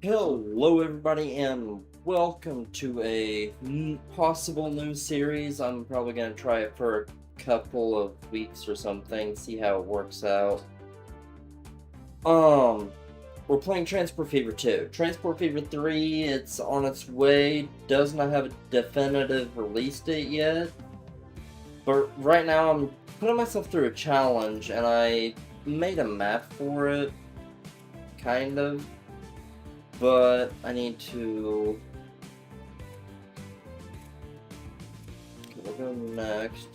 Hello, everybody, and welcome to a possible new series. I'm probably going to try it for a couple of weeks or something, see how it works out. We're playing Transport Fever 2. Transport Fever 3, it's on its way, does not have a definitive release date yet. But right now, I'm putting myself through a challenge, and I made a map for it, kind of. But I need to... Okay, we'll go next.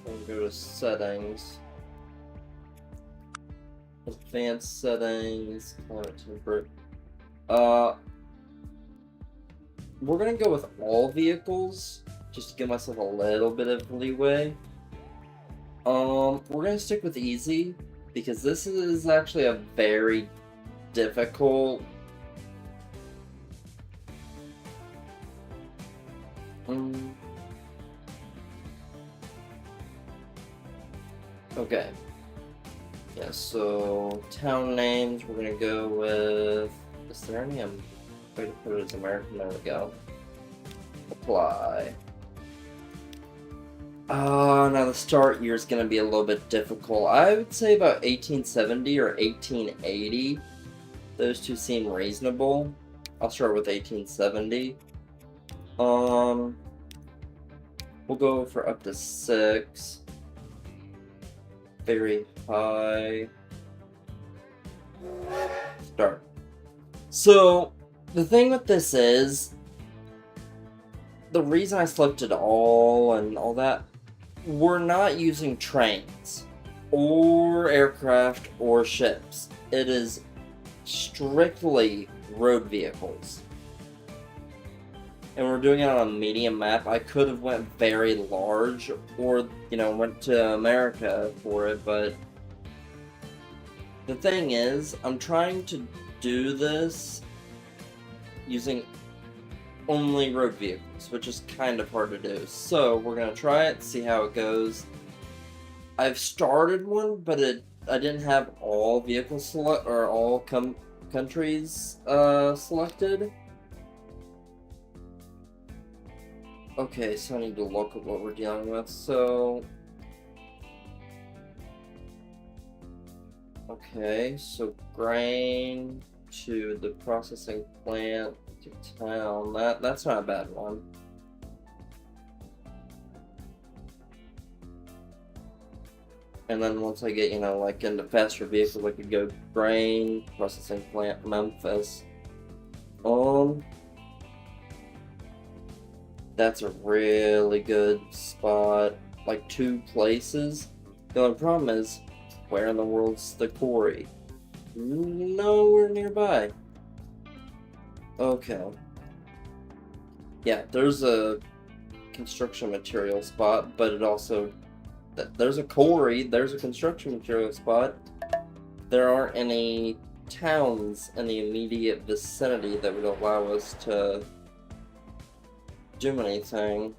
We'll go to settings. Advanced settings. Climate temperate. We're gonna go with all vehicles, just to give myself a little bit of leeway. We're gonna stick with easy, because this is actually a very difficult. Okay. Yeah, so town names, we're gonna go with. Is there any way to put it as American? There we go. Apply. Now the start year is gonna be a little bit difficult. I would say about 1870 or 1880. Those two seem reasonable. I'll start with 1870. We'll go for up to 6. Very high. Start. So, the thing with this is, the reason I selected all and all that, we're not using trains, or aircraft, or ships. It is strictly road vehicles. And we're doing it on a medium map. I could have went very large, or, went to America for it, but the thing is, I'm trying to do this using only road vehicles, which is kind of hard to do. So we're gonna try it, see how it goes. I've started one, but I didn't have all vehicles or all countries selected. Okay, so I need to look at what we're dealing with. So, okay, so grain to the processing plant to town. That's not a bad one. And then once I get, into faster vehicles, I could go grain, processing plant, Memphis. That's a really good spot. Like 2 places. The only problem is, where in the world's the quarry? Nowhere nearby. Okay. Yeah, there's a construction material spot, but it also... There's a quarry, there's a construction material spot. There aren't any towns in the immediate vicinity that would allow us to do anything.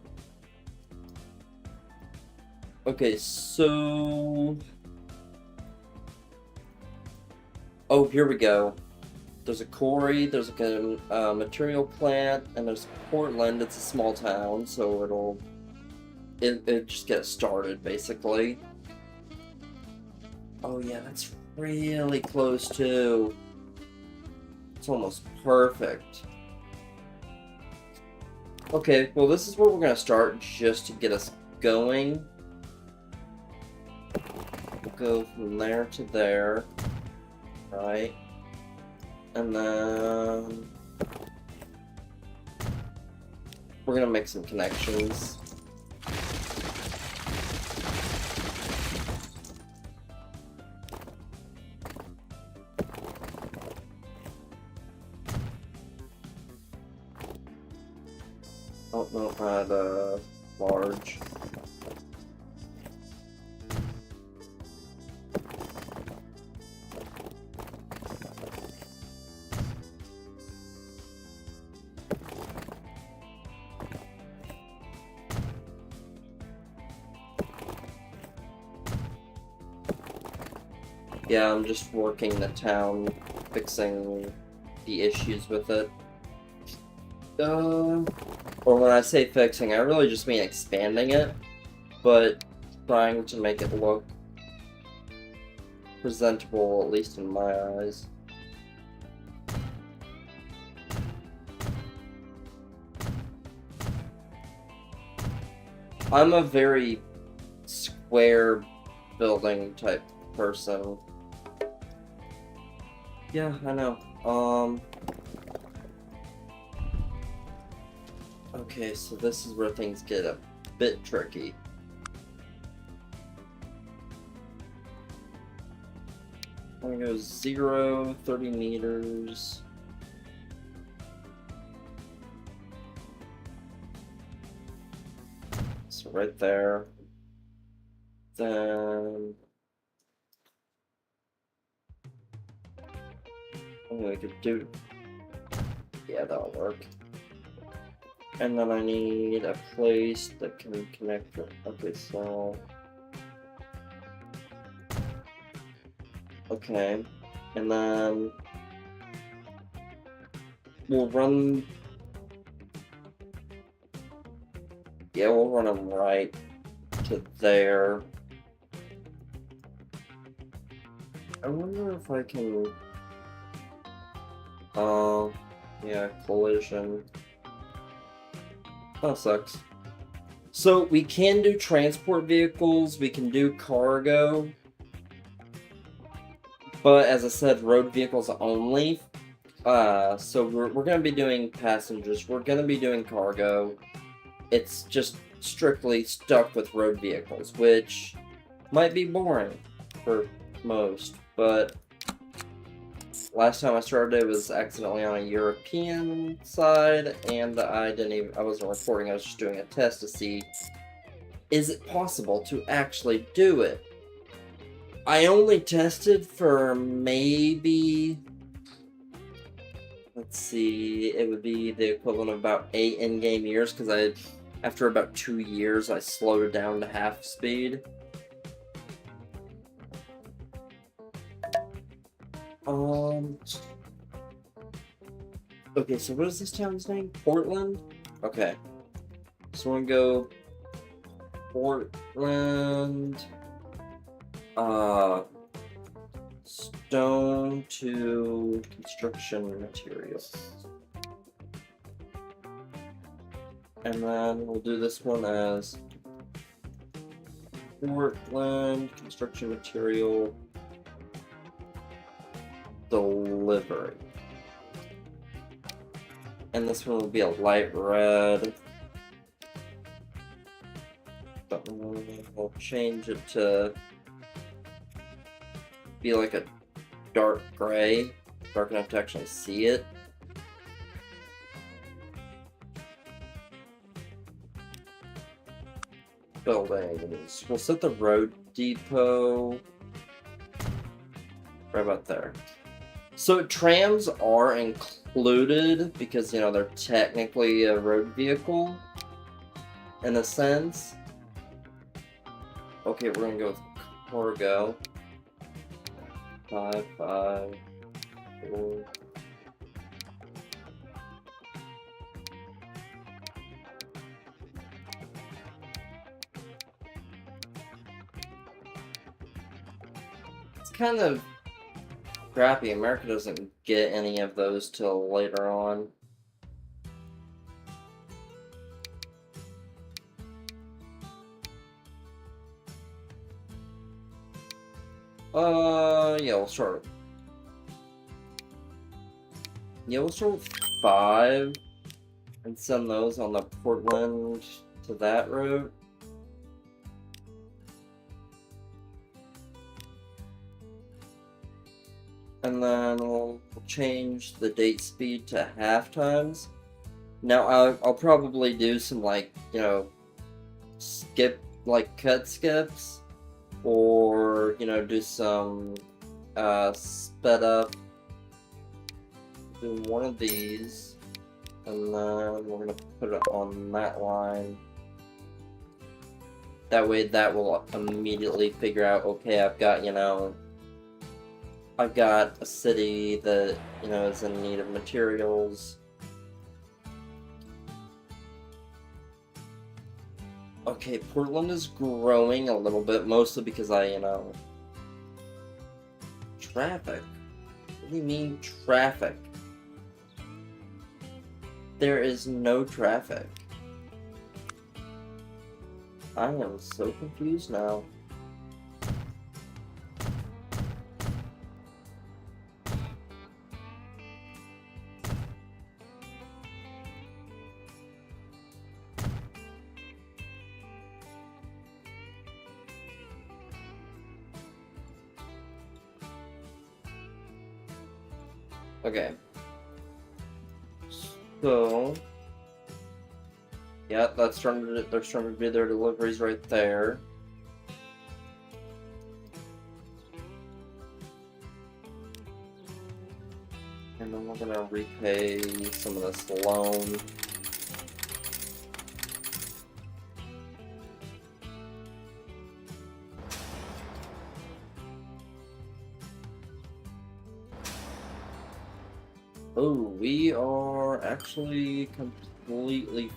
Okay, so... Oh, here we go. There's a quarry, there's a material plant, and there's Portland. It's a small town, so it'll just get started, basically. Oh yeah, that's really close too. It's almost perfect. Okay, well this is where we're gonna start, just to get us going. We'll go from there to there. Right. And then we're gonna make some connections. Oh no, I had large. Yeah, I'm just working the town, fixing the issues with it. Or when I say fixing, I really just mean expanding it, but trying to make it look presentable, at least in my eyes. I'm a very square building type person. Yeah, I know. Okay, so this is where things get a bit tricky. I'm gonna go 0, 30 meters. So right there. Then we could do. Yeah, that'll work. And then I need a place that can connect it. Okay, so. Okay. And then we'll run. Yeah, we'll run them right to there. I wonder if I can. Yeah, collision. That sucks. So we can do transport vehicles, we can do cargo, but as I said, road vehicles only. So we're gonna be doing passengers, we're gonna be doing cargo. It's just strictly stuck with road vehicles, which might be boring for most, but last time I started it was accidentally on a European side, and I wasn't recording, I was just doing a test to see, is it possible to actually do it? I only tested for maybe, let's see, it would be the equivalent of about 8 in-game years, because after about 2 years, I slowed it down to half speed. Okay, so what is this town's name? Portland? Okay. So we're gonna go Portland, stone to construction materials. And then we'll do this one as Portland construction material delivery. And this one will be a light red. But we'll change it to be like a dark gray, dark enough to actually see it. Buildings. We'll set the road depot right about there. So trams are included because, you know, they're technically a road vehicle in a sense. Okay, we're gonna go with cargo. 5, 5, 4. It's kind of crappy. America doesn't get any of those till later on. Yeah, we'll start. Yeah, we'll start with 5 and send those on the Portland to that route. And then we'll change the date speed to half times. Now I'll probably do some, like, you know, cut skips, or, you know, do some sped up. Do one of these, and then we're gonna put it on that line. That way that will immediately figure out, okay, I've got, you know, I've got a city that, you know, is in need of materials. Okay, Portland is growing a little bit, mostly because you know... Traffic? What do you mean, traffic? There is no traffic. I am so confused now. Okay. So... yeah, they're starting to do their deliveries right there. And then we're gonna repay some of this loan. Oh, we are actually completely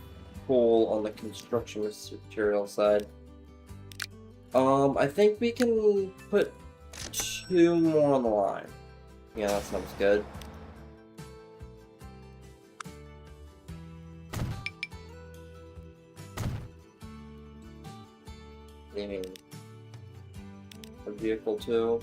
full on the construction material side. I think we can put 2 more on the line. Yeah, that sounds good. What do you mean? A vehicle too?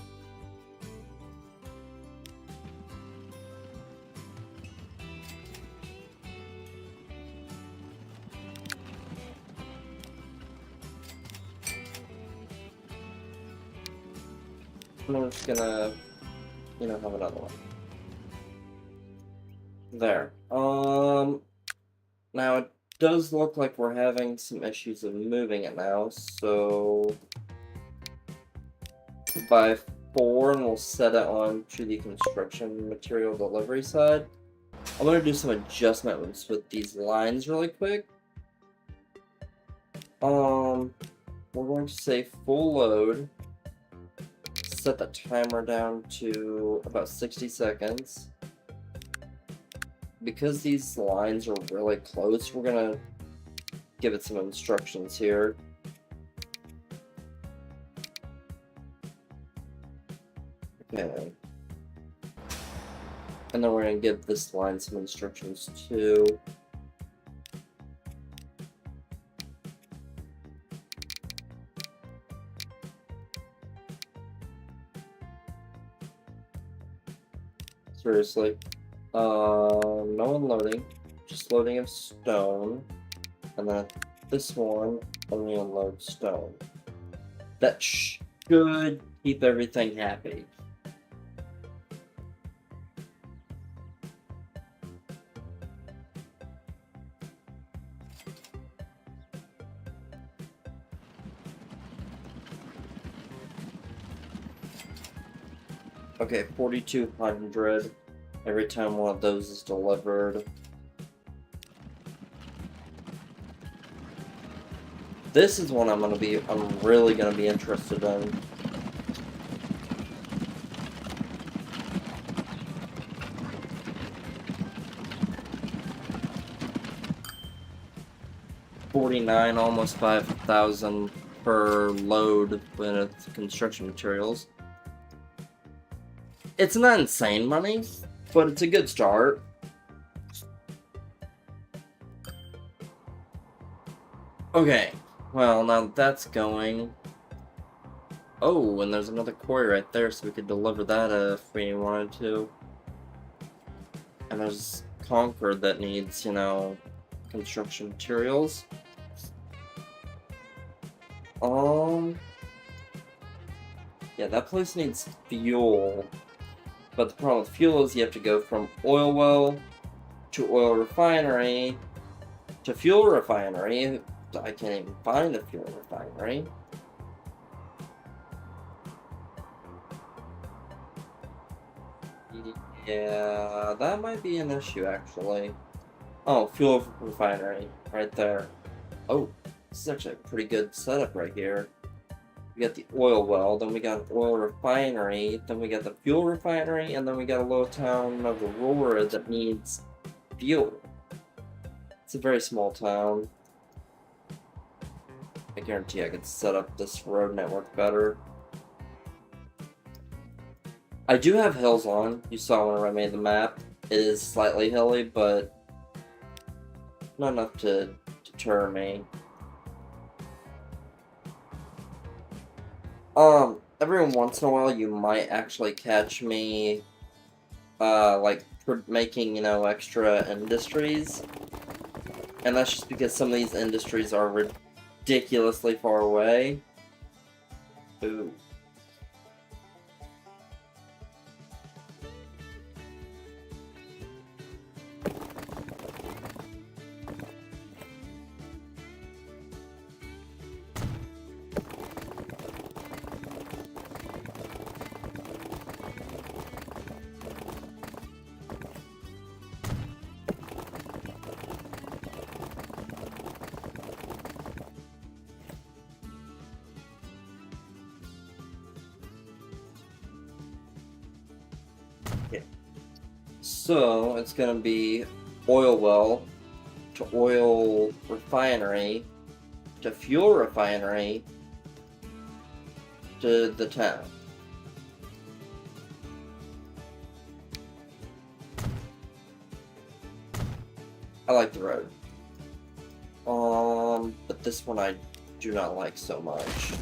I'm just gonna, you know, have another one. There. Now it does look like we're having some issues of moving it now, so by 4, and we'll set it on to the construction material delivery side. I'm gonna do some adjustments with these lines really quick. We're going to say full load. Set the timer down to about 60 seconds. Because these lines are really close, we're gonna give it some instructions here. Okay. And then we're gonna give this line some instructions too. Seriously. No unloading, just loading of stone, and then this one only unload stone. That should keep everything happy. Okay, 4,200 every time one of those is delivered. This is one I'm really gonna be interested in. $49, almost 5,000 per load when it's construction materials. It's not insane money, but it's a good start. Okay, well, now that's going. Oh, and there's another quarry right there, so we could deliver that if we wanted to. And there's Concord that needs, you know, construction materials. Yeah, that place needs fuel. But the problem with fuel is you have to go from oil well to oil refinery to fuel refinery. I can't even find a fuel refinery. Yeah, that might be an issue actually. Oh, fuel refinery right there. Oh, this is actually a pretty good setup right here. We got the oil well, then we got an oil refinery, then we got the fuel refinery, and then we got a little town of Aurora that needs fuel. It's a very small town. I guarantee I could set up this road network better. I do have hills on. You saw when I made the map. It is slightly hilly, but not enough to deter me. Every once in a while you might actually catch me, like, making, extra industries. And that's just because some of these industries are ridiculously far away. Ooh. So, it's gonna be oil well to oil refinery to fuel refinery to the town. I like the road. But this one I do not like so much.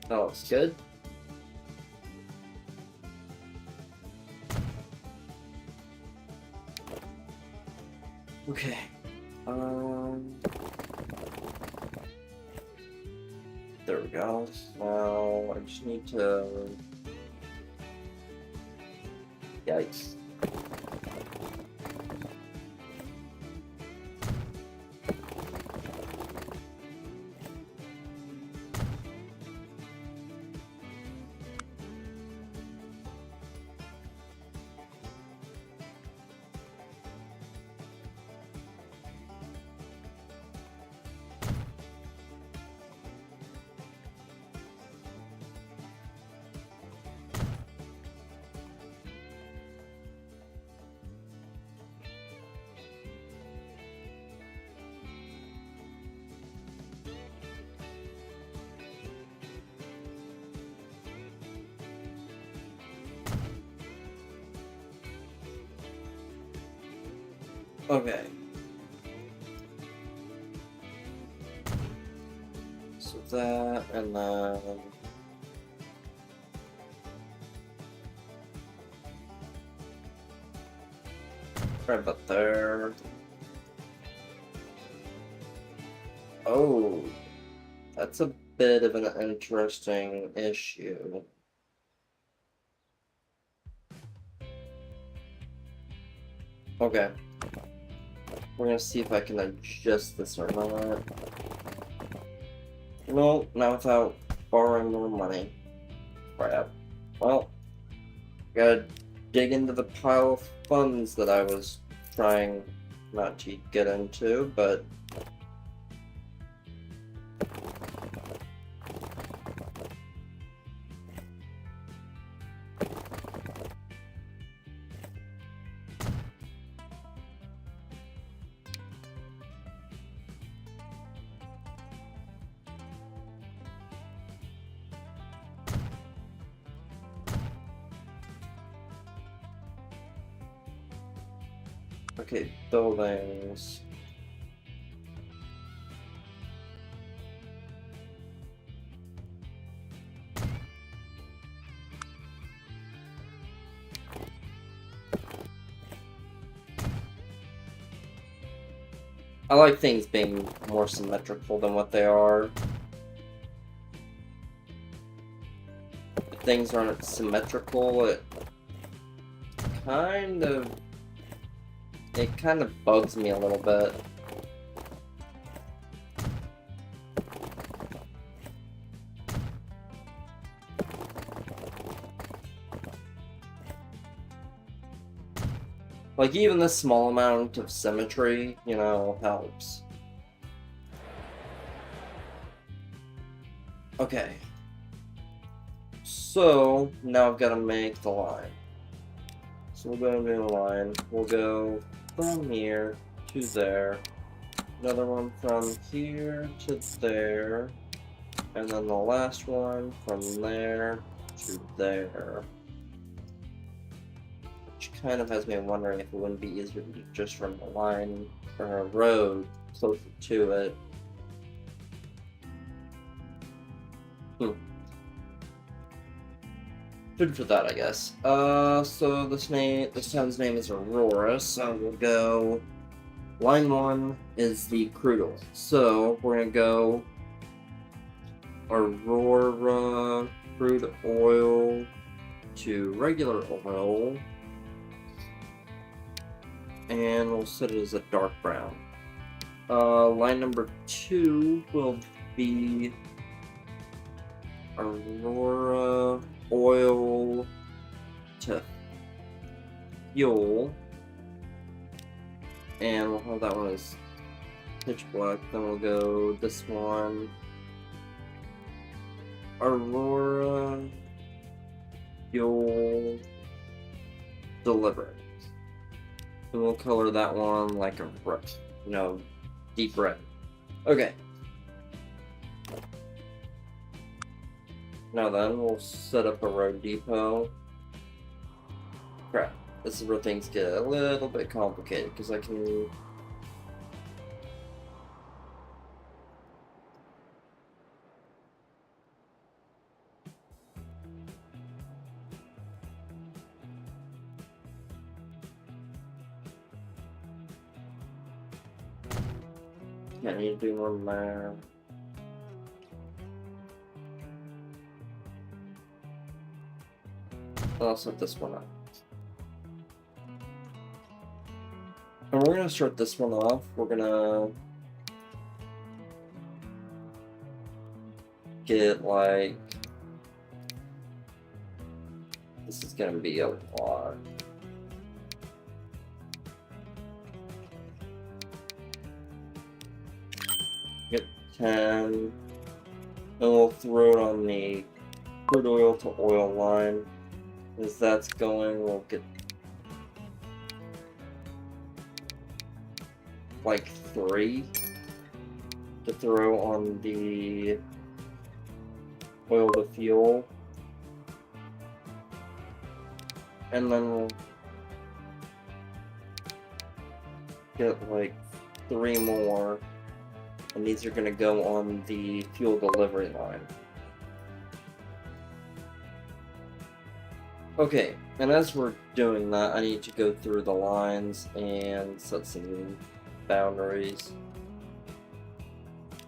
That looks good. Okay. There we go. Now I just need to. Yikes. Okay. So that, and then... right about there. Oh, that's a bit of an interesting issue. Okay. We're gonna see if I can adjust this or not. No, not without borrowing more money. Crap. Well, gotta dig into the pile of funds that I was trying not to get into, but... okay, buildings. I like things being more symmetrical than what they are. If things aren't symmetrical, it kind of bugs me a little bit. Like, even this small amount of symmetry, you know, helps. Okay. So, now I've got to make the line. So we're going to do a line. We'll go from here to there. Another one from here to there. And then the last one from there to there. Which kind of has me wondering if it wouldn't be easier to just run a line or a road closer to it. Food for that, I guess. So this town's name is Aurora, so we'll go. Line 1 is the crude oil. So we're gonna go Aurora crude oil to regular oil. And we'll set it as a dark brown. Line number 2 will be Aurora oil to fuel. And we'll have that one as pitch black. Then we'll go this one. Aurora fuel delivered. And we'll color that one like a red, you know, deep red. Okay. Now then, we'll set up a road depot. Crap. This is where things get a little bit complicated, because I can... I need to do one there. I'll set this one up. And we're gonna start this one off. We're gonna get like, this is gonna be a lot. Get 10, and we'll throw it on the crude oil to oil line. As that's going, we'll get like 3 to throw on the oil to fuel, and then we'll get like 3 more, and these are going to go on the fuel delivery line. Okay, and as we're doing that, I need to go through the lines and set some boundaries.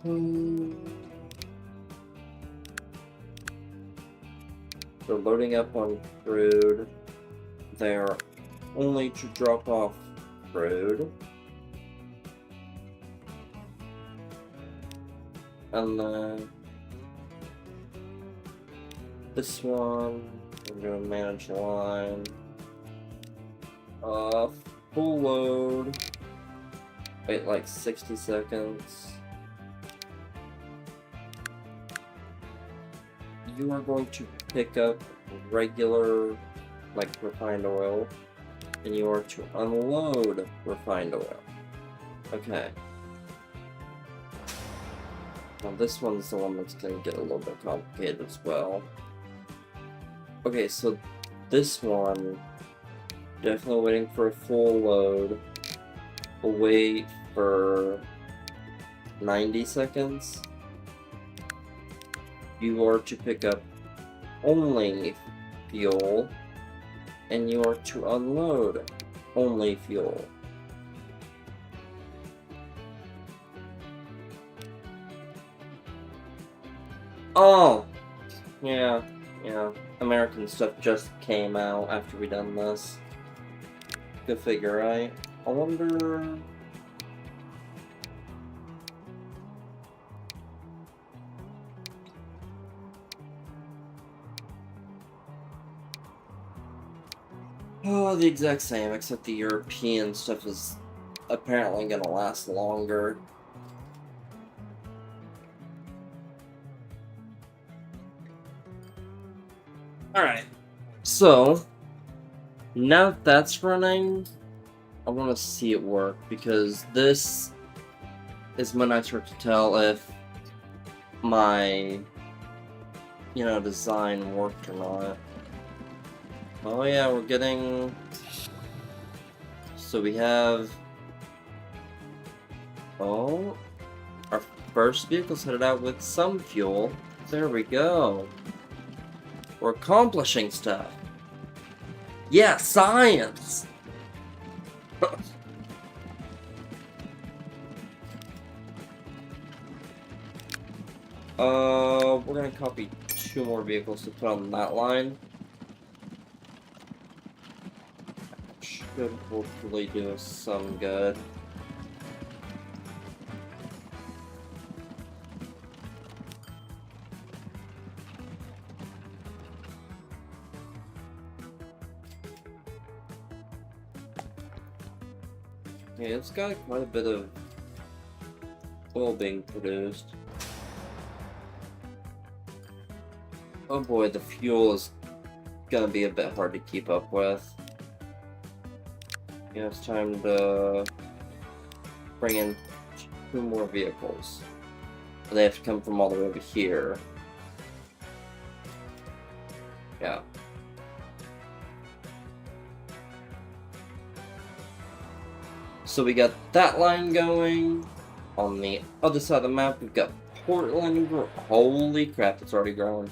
So loading up on crude, they're only to drop off crude. And then this one, we're going to manage line. Full load. Wait like 60 seconds. You are going to pick up regular, like refined oil, and you are to unload refined oil. Okay. Now this one's the one that's going to get a little bit complicated as well. Okay, so this one, definitely waiting for a full load. We'll wait for 90 seconds. You are to pick up only fuel, and you are to unload only fuel. Oh! Yeah. American stuff just came out after we done this. Go figure, right? I wonder... Oh, the exact same, except the European stuff is apparently gonna last longer. Alright, so now that that's running, I want to see it work, because this is when I start to tell if my, design worked or not. Oh yeah, we're getting... So we have... Oh, our first vehicle's headed out with some fuel. There we go. We're accomplishing stuff. Yeah, science! We're gonna copy 2 more vehicles to put on that line. Should hopefully do us some good. Yeah, it's got quite a bit of oil being produced. Oh boy, the fuel is gonna be a bit hard to keep up with. Yeah, it's time to bring in 2 more vehicles. But they have to come from all the way over here. Yeah. So we got that line going. On the other side of the map, we've got Portland. Holy crap, it's already growing.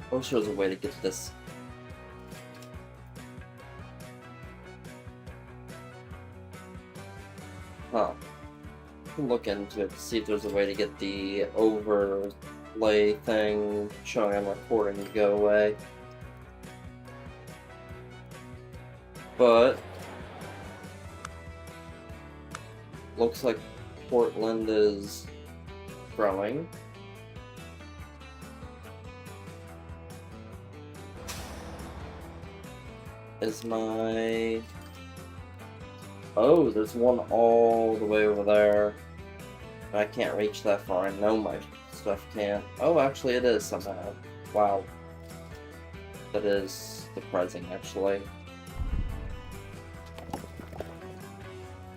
I wish there was a way to get to this. Huh. Look into it to see if there's a way to get the overlay thing showing I'm recording to go away. But looks like Portland is growing. Is my... Oh, there's one all the way over there. I can't reach that far. I know my stuff can't. Oh, actually it is somehow. Wow. That is surprising, actually.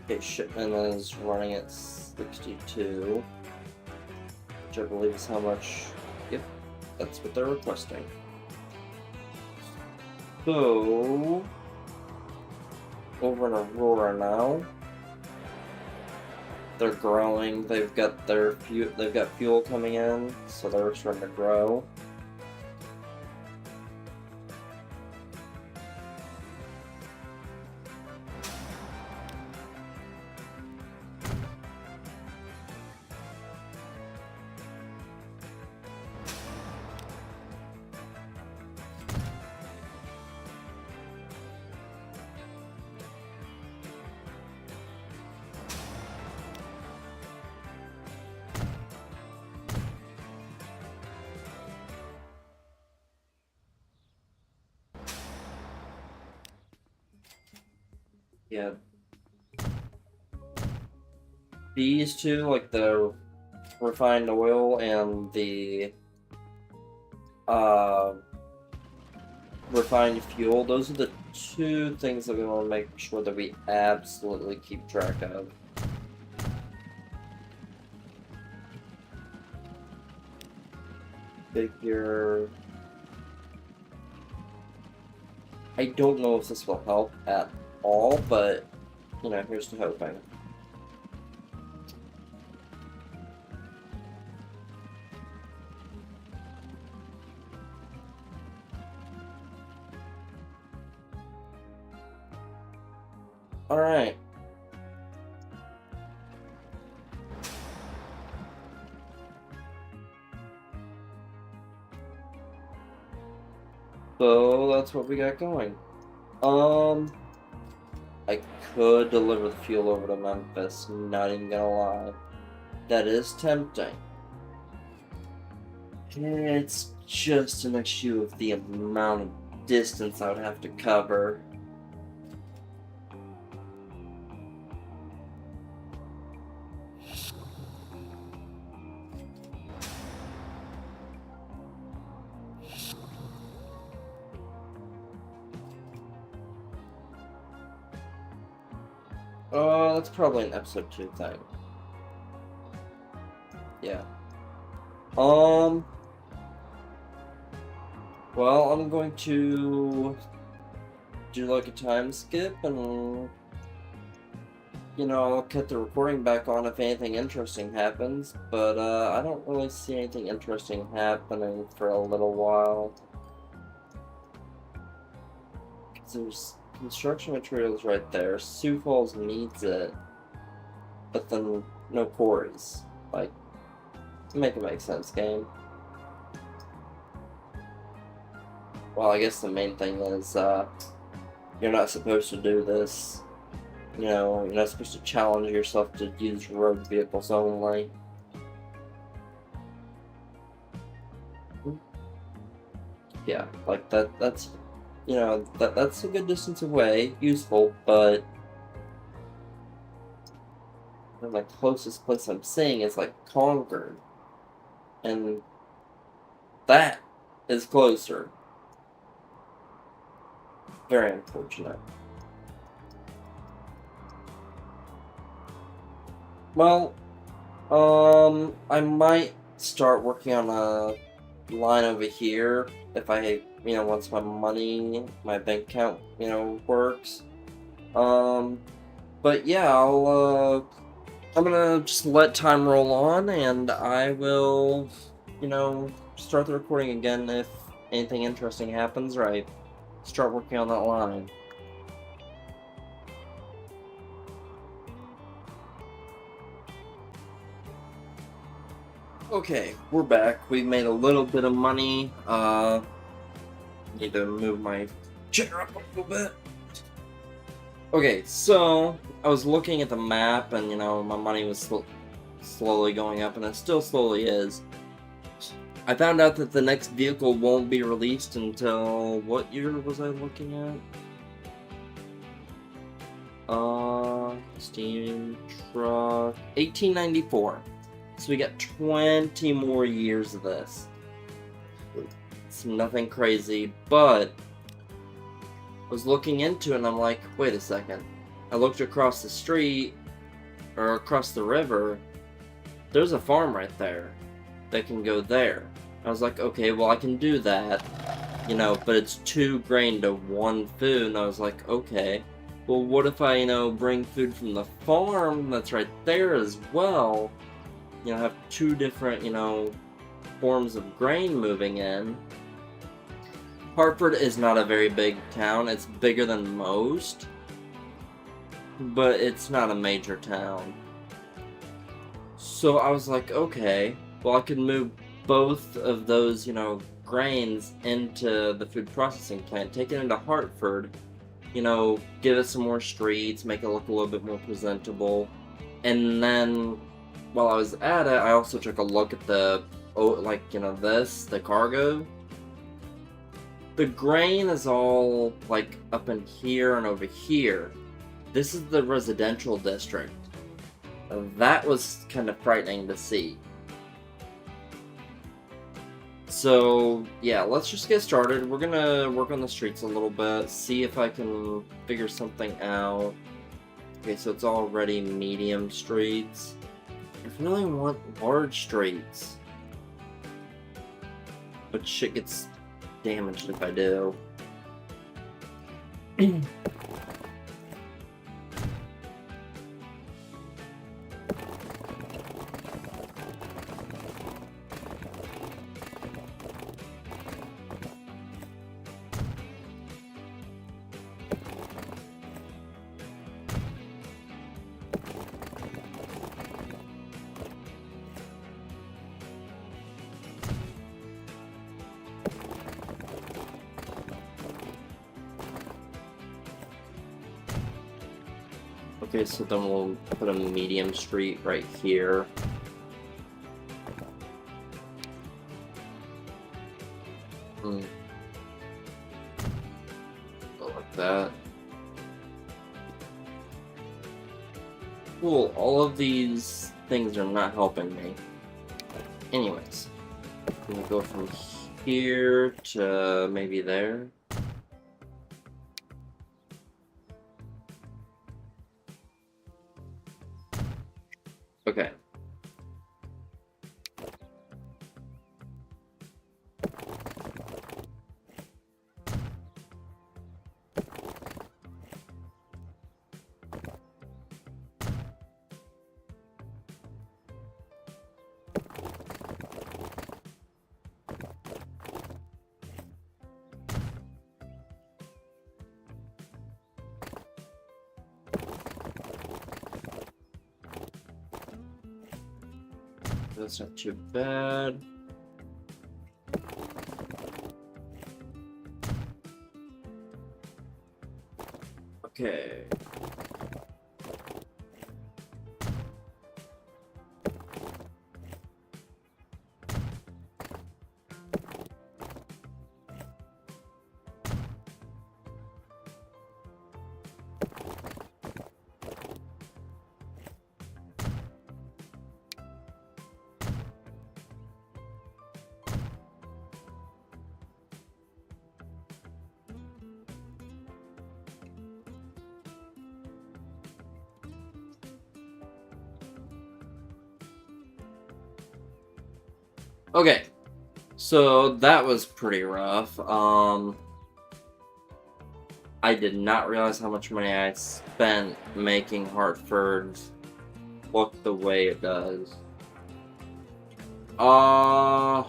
Okay, shipment is running at 62. Which I believe is how much... Yep, that's what they're requesting. So, over in Aurora now, they're growing. They've got fuel coming in, so they're starting to grow. Yeah. These two, like the refined oil and the refined fuel, those are the 2 things that we want to make sure that we absolutely keep track of. Figure... I don't know if this will help at all, but, here's to hoping. Alright, So that's what we got going. I could deliver the fuel over to Memphis, not even gonna lie. That is tempting. It's just an issue of the amount of distance I would have to cover. That's probably an episode 2 thing. Yeah. Well, I'm going to do like a time skip and, I'll cut the recording back on if anything interesting happens, but, I don't really see anything interesting happening for a little while. Because there's construction materials right there. Sioux Falls needs it, but then no quarries. Like, make it make sense, game. Well, I guess the main thing is, you're not supposed to do this. You're not supposed to challenge yourself to use road vehicles only. Yeah, like that's that's a good distance away, useful, but the closest place I'm seeing is like Concord. And that is closer. Very unfortunate. Well, I might start working on a line over here if I, once my money, my bank account, works. But yeah, I'm gonna just let time roll on, and I will, start the recording again if anything interesting happens, or I start working on that line. Okay, we're back. We made a little bit of money. Need to move my chair up a little bit. Okay, so I was looking at the map, and my money was slowly going up, and it still slowly is. I found out that the next vehicle won't be released until, what year was I looking at? Steam truck, 1894. So we got 20 more years of this. It's nothing crazy, but I was looking into it and I'm like, wait a second. I looked across the street, or across the river, there's a farm right there that can go there. I was like, okay, well I can do that, but it's 2 grain to 1 food, and I was like, okay, well what if I, bring food from the farm that's right there as well, have 2 different, forms of grain moving in. Hartford is not a very big town. It's bigger than most, but it's not a major town. So I was like, okay, well I could move both of those, grains into the food processing plant, take it into Hartford, give it some more streets, make it look a little bit more presentable, and then while I was at it, I also took a look at the, the cargo. The grain is all, up in here and over here. This is the residential district. That was kind of frightening to see. So, yeah, let's just get started. We're gonna work on the streets a little bit, see if I can figure something out. Okay, so it's already medium streets. I really want large streets. But shit gets damaged if I do. Okay, so then we'll put a medium street right here. Like that. Cool, all of these things are not helping me. Anyways, I'm gonna go from here to maybe there. Okay. That's not too bad. Okay. Okay, so that was pretty rough. I did not realize how much money I spent making Hartford look the way it does. Crap.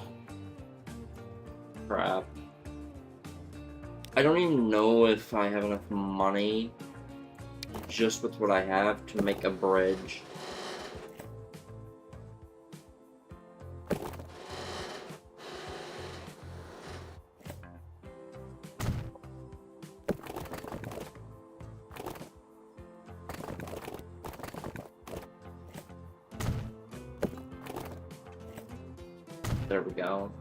I don't even know if I have enough money just with what I have to make a bridge. There we go.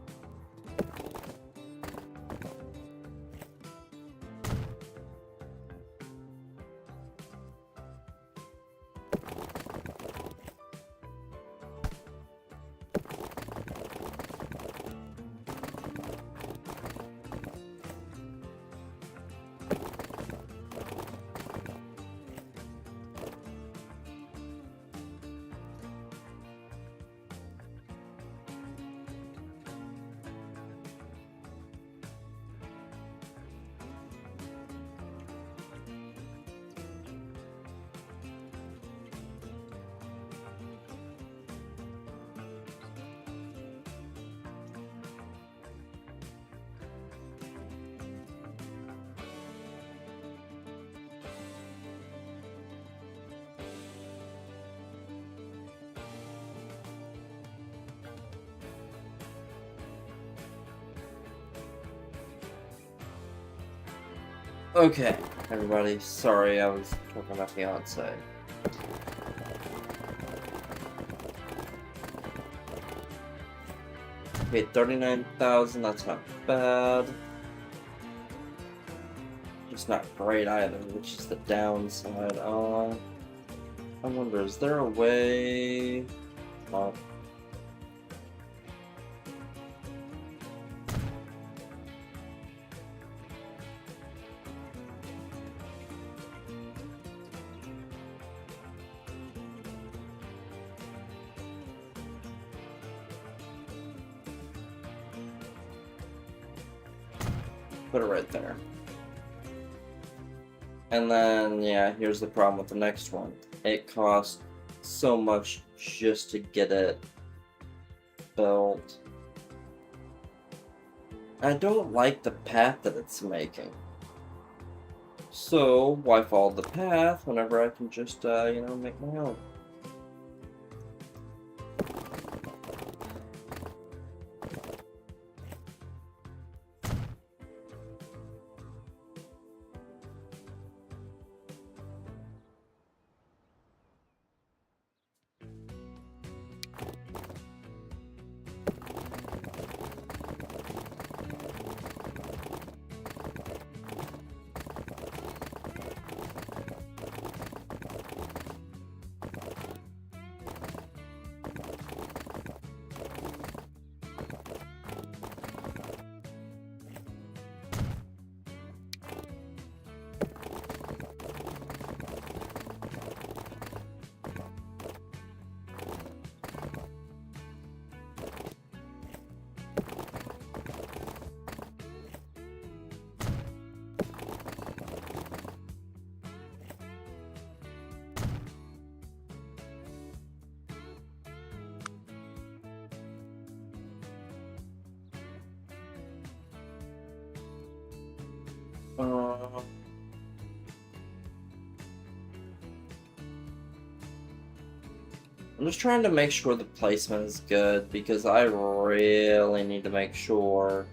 Okay, everybody, sorry I was talking to my fiance. Okay, 39,000, that's not bad. It's not great either, which is the downside. I wonder, is there a way... Oh. Put it right there. And then, yeah, here's the problem with the next one. It costs so much just to get it built. I don't like the path that it's making. So, why follow the path whenever I can just, you know, make my own? Uh, I'm just trying to make sure the placement is good because I really need to make sure.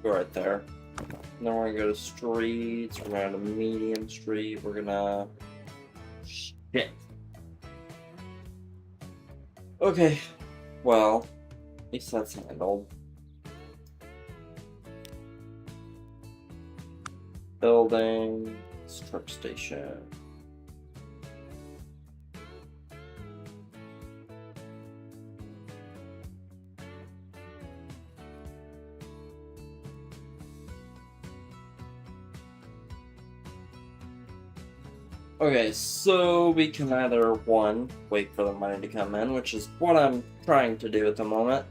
Go right there. Then we're gonna go to streets. We're gonna go to medium street. We're gonna. Shit. Okay. Well, at least that's handled. Building. Truck station. Okay, so we can either, one, wait for the money to come in, which is what I'm trying to do at the moment,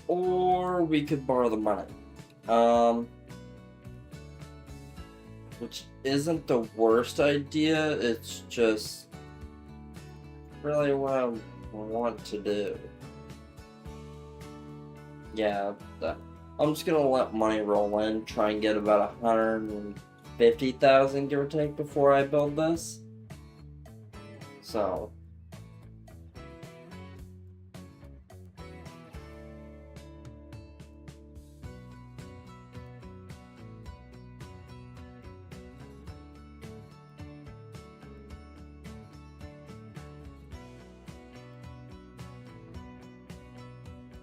or we could borrow the money. Which isn't the worst idea, it's just really what I want to do. Yeah, I'm just gonna let money roll in, try and get about 150,000, give or take, before I build this. So.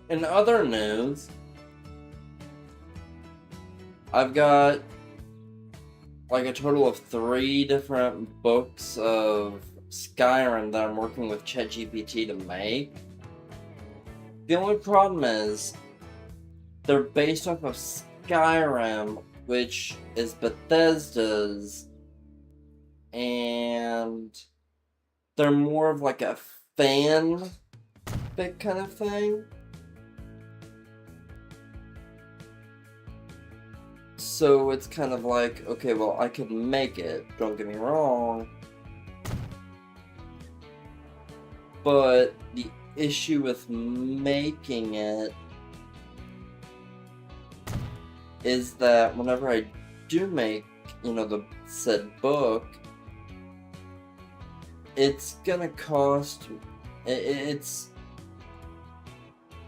In other news, I've got like a total of 3 different books of Skyrim that I'm working with ChatGPT to make. The only problem is they're based off of Skyrim, which is Bethesda's, and they're more of like a fanfic kind of thing. So it's kind of like, okay, well, I could make it, don't get me wrong, but the issue with making it is that whenever I do make, the said book, it's gonna cost,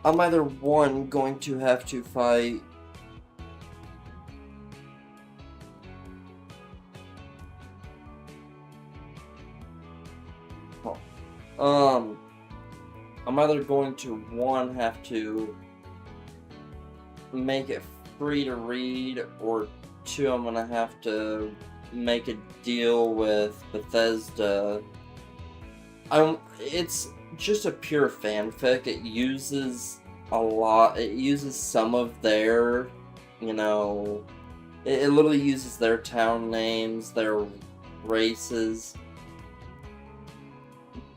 I'm either, one, going to have to fight I'm either going to, one, have to make it free to read, or two, I'm gonna have to make a deal with Bethesda. It's just a pure fanfic. It uses some of their, it literally uses their town names, their races.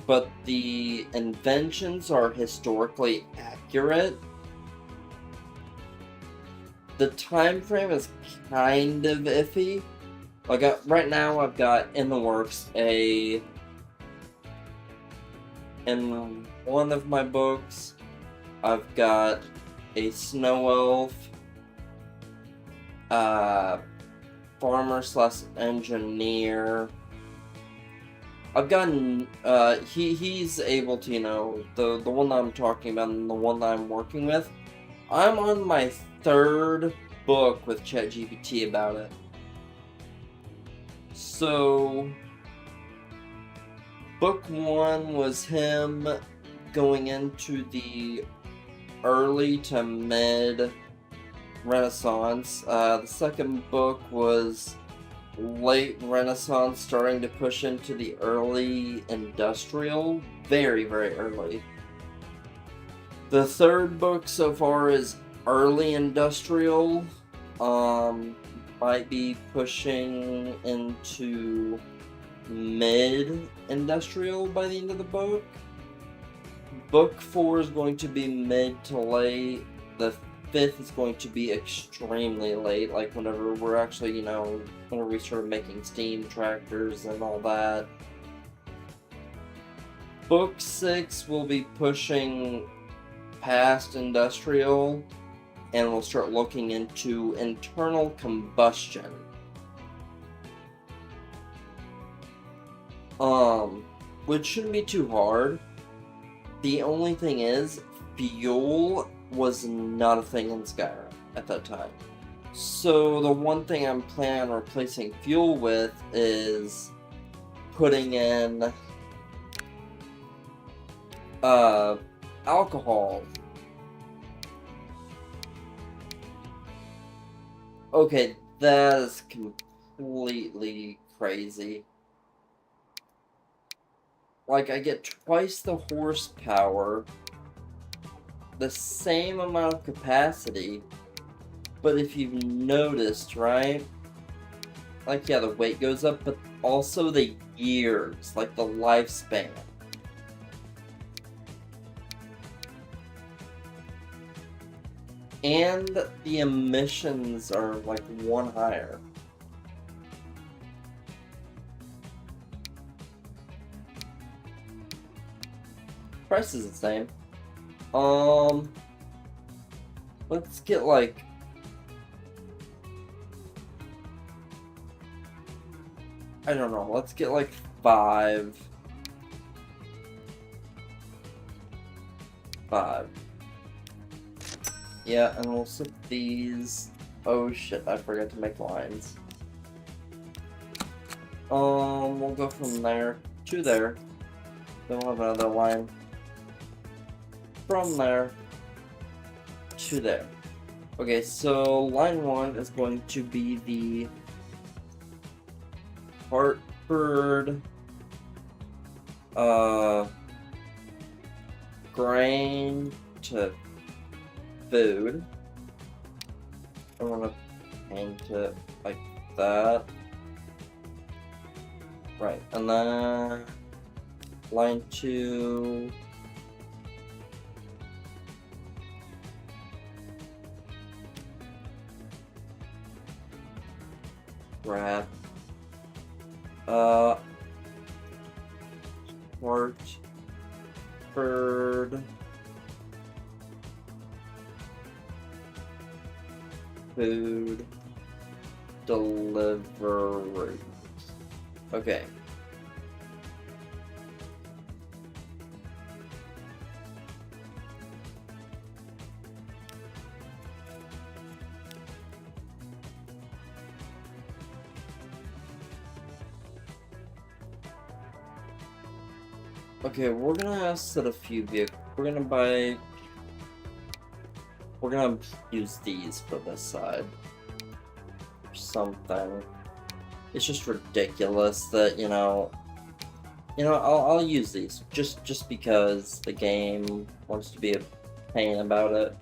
But the inventions are historically accurate. The time frame is kind of iffy. Like, right now I've got in the works in one of my books, I've got a snow elf, farmer / engineer. I've gotten, he's able to, the one that I'm talking about and the one that I'm working with, I'm on my 3rd book with ChatGPT about it. So, book 1 was him going into the early to mid Renaissance. The 2nd book was late Renaissance, starting to push into the early industrial, very, very early. The 3rd book so far is early industrial, might be pushing into mid-industrial by the end of the book. Book 4 is going to be mid to late. The 5th is going to be extremely late, like whenever we're actually, whenever we started making steam tractors and all that. Book 6 will be pushing past industrial, and we'll start looking into internal combustion. Which shouldn't be too hard. The only thing is, fuel was not a thing in Skyrim at that time. So the one thing I'm planning on replacing fuel with is putting in alcohol. Okay, that is completely crazy. Like, I get twice the horsepower, the same amount of capacity, but if you've noticed, right? Like, yeah, the weight goes up, but also the years, like the lifespan. And the emissions are like 1 higher. Price is the same. Let's get like I don't know, let's get like 5. Yeah, and we'll set these. Oh shit, I forgot to make lines. We'll go from there to there. Then we'll have another line from there to there. Okay, so line 1 is going to be the Hartford grain to food. I'm gonna paint it like that. Right, and then line 2. Crap. Hartford food delivery. Okay. Okay, we're gonna set a few vehicles. We're gonna use these for this side. Or something. It's just ridiculous that, I'll use these just because the game wants to be a pain about it.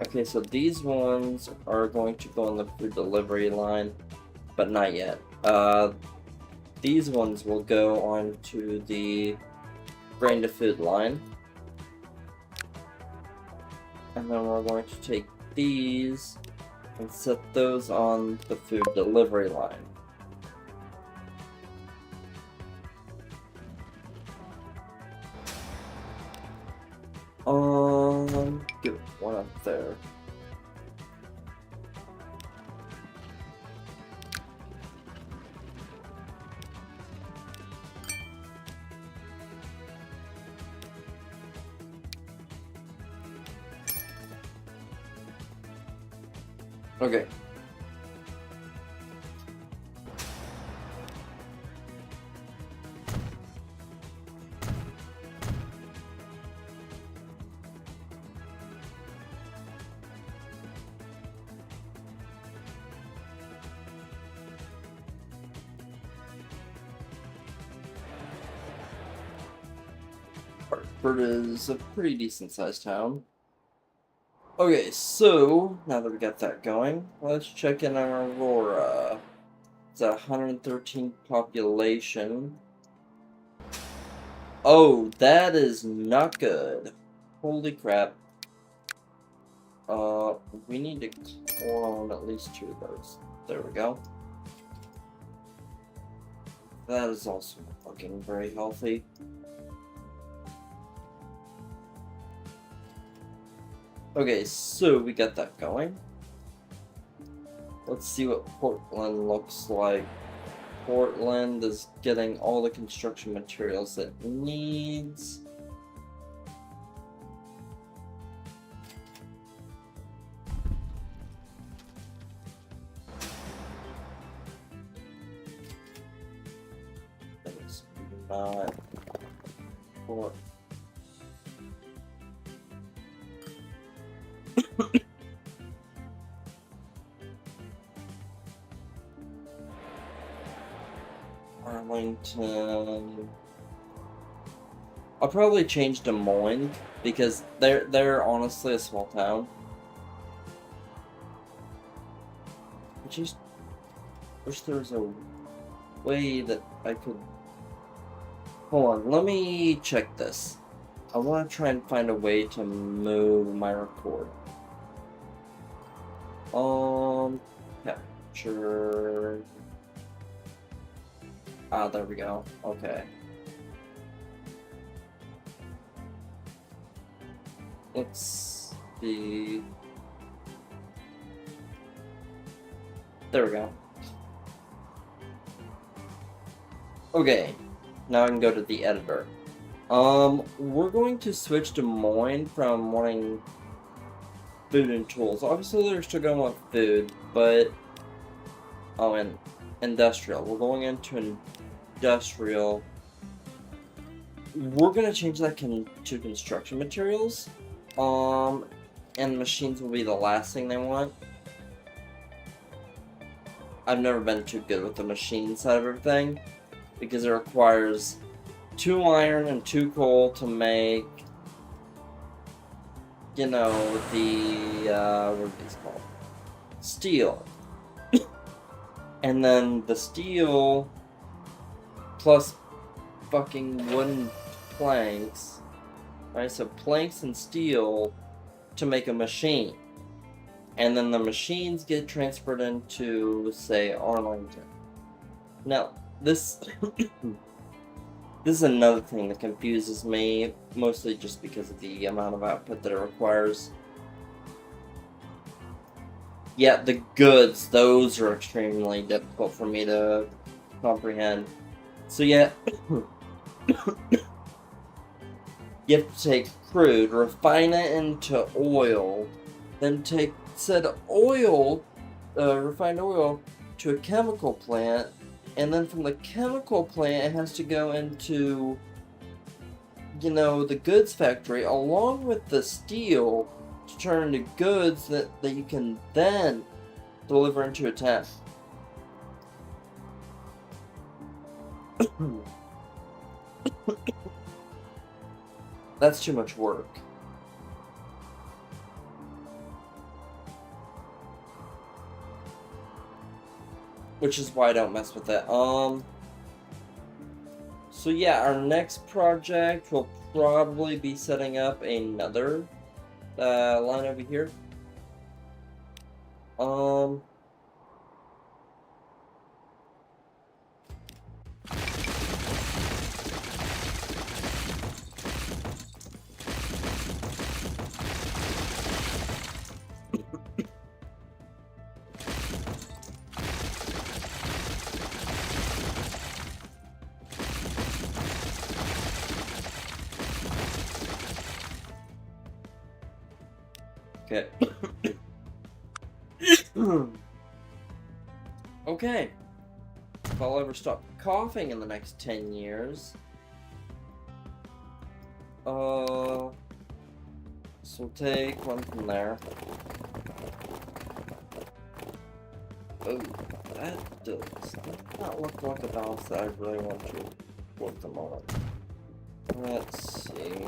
Okay, so these ones are going to go on the food delivery line, but not yet. These ones will go on to the grain to food line. And then we're going to take these and set those on the food delivery line. Get one up there. Okay. Hartford is a pretty decent sized town. Okay, so now that we got that going, let's check in on Aurora. It's at 113 population. Oh, that is not good. Holy crap. We need to clone at least 2 of those. There we go. That is also fucking very healthy. Okay, so we got that going. Let's see what Portland looks like. Portland is getting all the construction materials it needs. That is not Port. Arlington. I'll probably change Des Moines because they're honestly a small town. I just wish there was a way that I could. Hold on, let me check this. I want to try and find a way to move my record. Capture. Ah, there we go. Okay. Let's see. There we go. Okay. Now I can go to the editor. We're going to switch Des Moines from wanting food and tools. Obviously, they're still going to want food, but and industrial. We're going into industrial. We're gonna change that to construction materials. And machines will be the last thing they want. I've never been too good with the machine side of everything because it requires 2 iron and 2 coal to make, you know, the, what are these called? Steel. And then the steel plus fucking wooden planks, right? So planks and steel to make a machine. And then the machines get transferred into, say, Arlington. Now, this this is another thing that confuses me, mostly just because of the amount of output that it requires. Yeah, the goods, those are extremely difficult for me to comprehend. So yeah, you have to take crude, refine it into oil, then take said oil, refined oil, to a chemical plant, and then from the chemical plant it has to go into, you know, the goods factory, along with the steel, to turn into goods that you can then deliver into a town. That's too much work. Which is why I don't mess with it. So yeah, our next project will probably be setting up another line over here. Okay. Okay. If I'll ever stop coughing in the next 10 years. So we'll take one from there. Oh, that does not look like a balance that I really want to work them on. Let's see.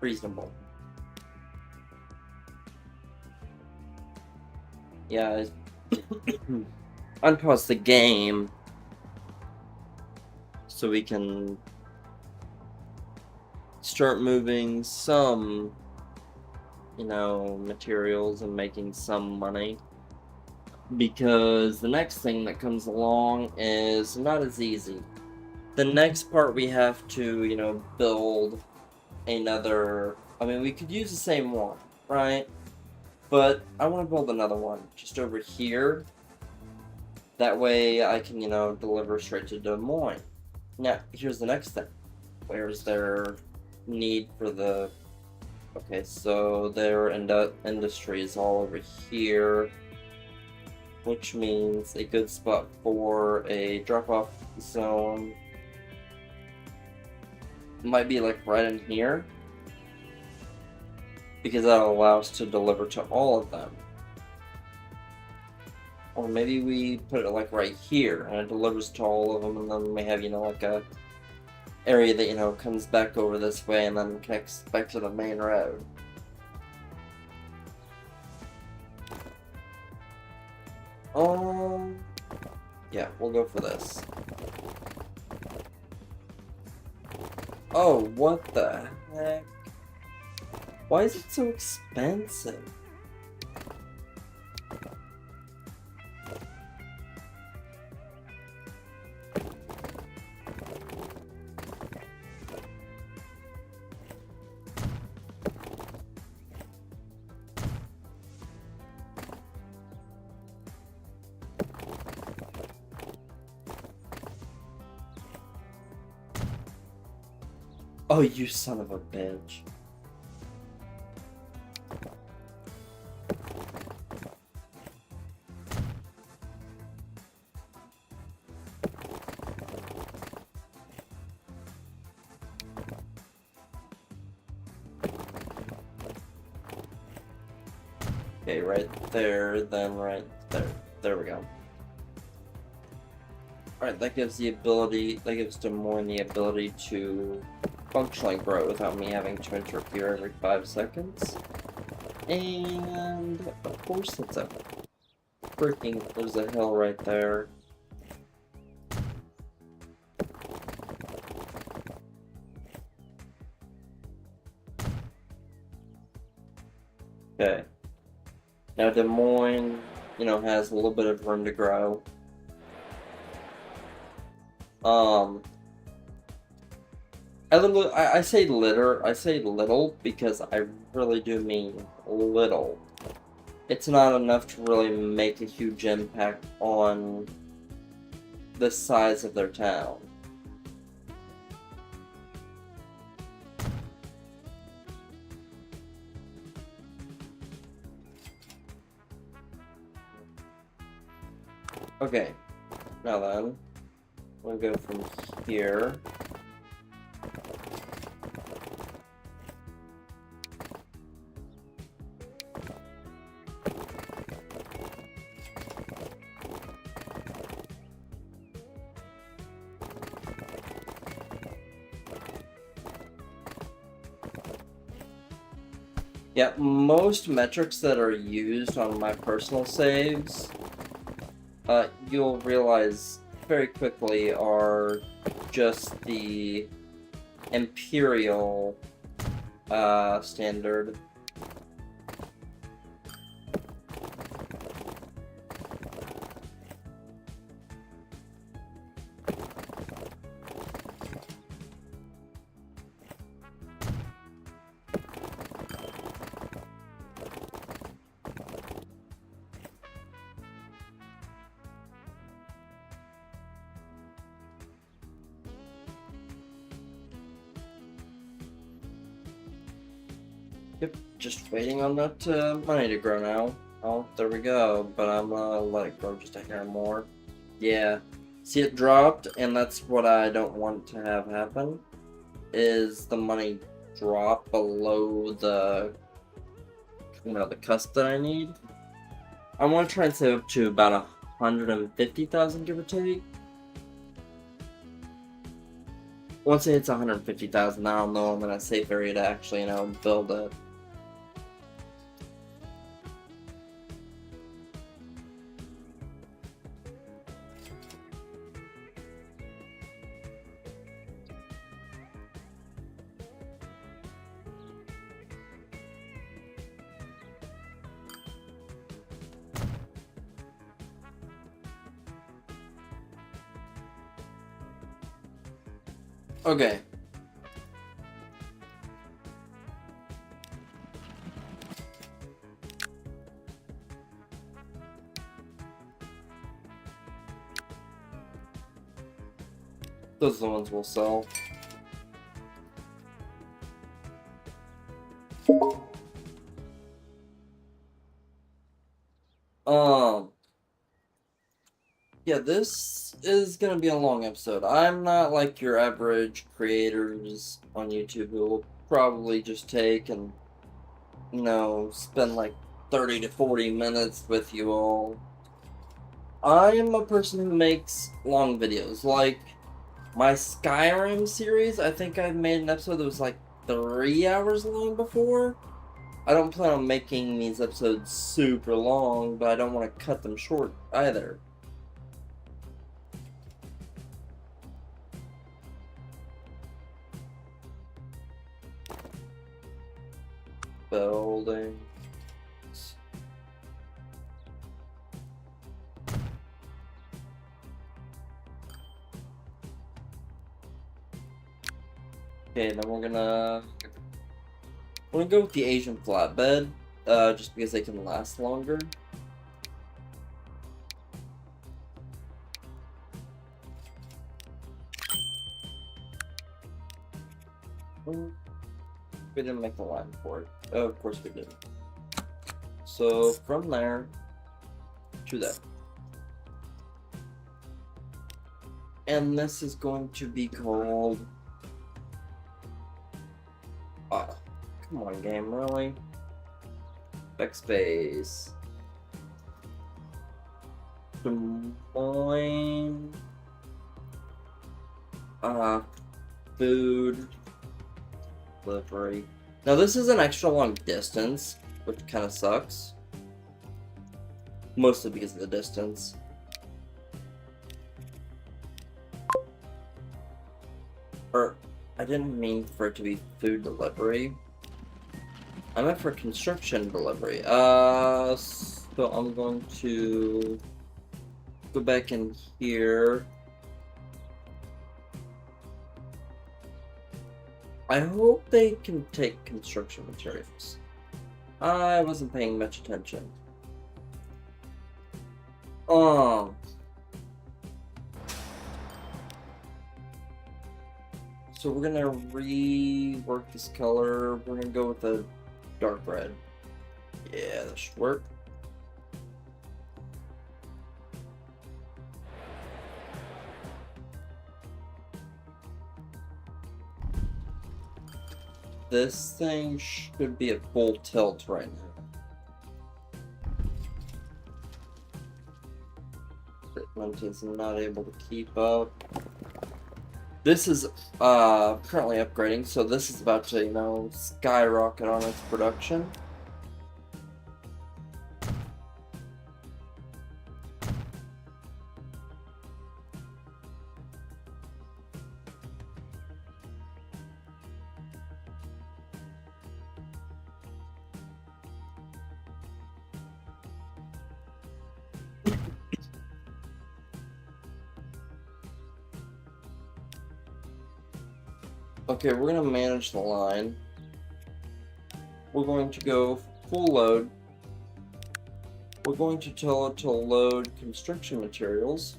Reasonable. Yeah, unpause the game so we can start moving some you know, materials and making some money. Because the next thing that comes along is not as easy. The next part we have to, you know, build another... I mean, we could use the same one, right? But I want to build another one just over here. That way I can, you know, deliver straight to Des Moines. Now, here's the next thing. Where's their need for the... Okay, so their industry is all over here, which means a good spot for a drop-off zone might be like right in here, because that'll allow us to deliver to all of them. Or maybe we put it like right here and it delivers to all of them, and then we have, you know, like a area that, you know, comes back over this way and then connects back to the main road. Yeah, we'll go for this. Oh, what the heck? Why is it so expensive? Oh, you son of a bitch. Okay, right there, then right there. There we go. Alright, that gives Des Moines the ability to functionally grow without me having to interfere every 5 seconds. And of course it's a there's a hill right there. Okay. Now Des Moines, you know, has a little bit of room to grow. I say little because I really do mean little. It's not enough to really make a huge impact on the size of their town. Okay, now then, we'll go from here. Yeah, most metrics that are used on my personal saves, you'll realize very quickly are just the Imperial standard. Yep, just waiting on that money to grow now. Oh, there we go, but I'm gonna let it grow just a hair more. Yeah, see, it dropped, and that's what I don't want to have happen, is the money drop below the, you know, the cusp that I need. I want to try and save up to about 150,000, give or take. Once it hits 150,000, I don't know I'm in a safe area to actually, you know, build it. Okay. Those are the ones we'll sell. Yeah, this is gonna be a long episode. I'm not like your average creators on YouTube who will probably just take and, spend like 30 to 40 minutes with you all. I am a person who makes long videos. Like, my Skyrim series, I think I've made an episode that was like 3 hours long before. I don't plan on making these episodes super long, but I don't want to cut them short either. Buildings. Okay, then we're gonna go with the Asian flatbed, just because they can last longer. We didn't make the line for it. Oh, of course we didn't. So from there to there. And this is going to be called... Oh, come on, game, really? Backspace. Des Moines. Food. Delivery. Now this is an extra long distance, which kind of sucks. Mostly because of the distance. Or, I didn't mean for it to be food delivery. I meant for construction delivery. So I'm going to go back in here. I hope they can take construction materials. I wasn't paying much attention. So we're gonna rework this color. We're gonna go with a dark red. Yeah, that should work. This thing should be at full tilt right now. Is not able to keep up. This is currently upgrading, so this is about to, skyrocket on its production. Okay, we're gonna manage the line. We're going to go full load. We're going to tell it to load construction materials.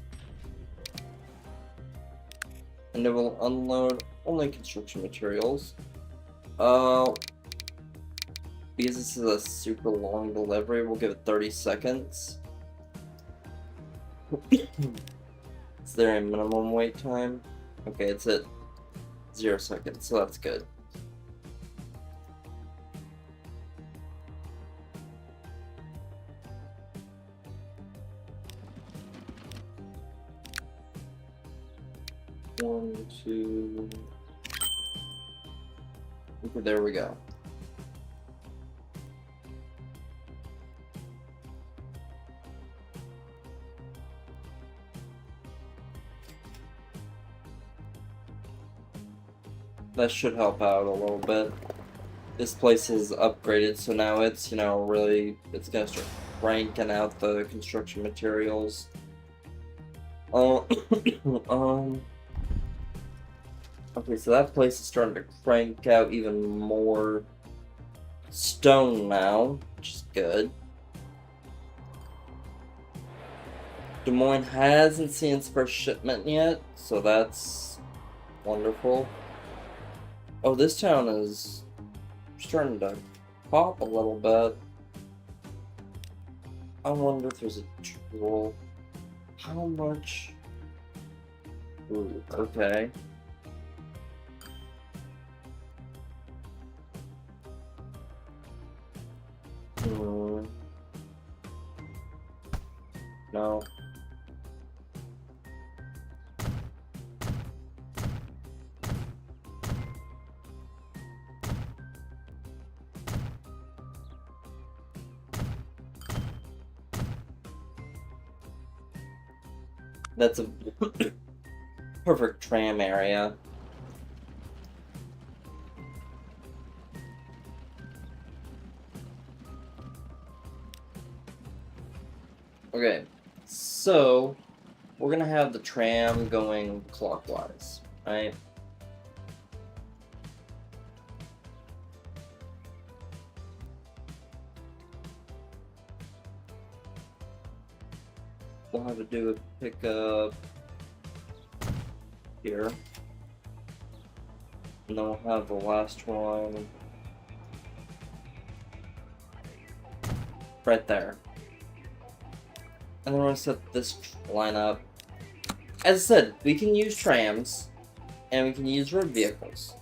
And it will unload only construction materials. Because this is a super long delivery, we'll give it 30 seconds. Is there a minimum wait time? Okay, it's at 0 seconds, so that's good. One, two. Okay, there we go. That should help out a little bit. This place is upgraded, so now it's, really, it's gonna start cranking out the construction materials. Okay, Okay, so that place is starting to crank out even more stone now, which is good. Des Moines hasn't seen its first shipment yet, so that's wonderful. Oh, this town is starting to pop a little bit. I wonder if there's a troll. How much? Ooh, okay. No. That's a perfect tram area. Okay, so we're gonna have the tram going clockwise, right? We'll have to do a pickup here. And then we'll have the last one right there. And then we're gonna set this line up. As I said, we can use trams, and we can use road vehicles.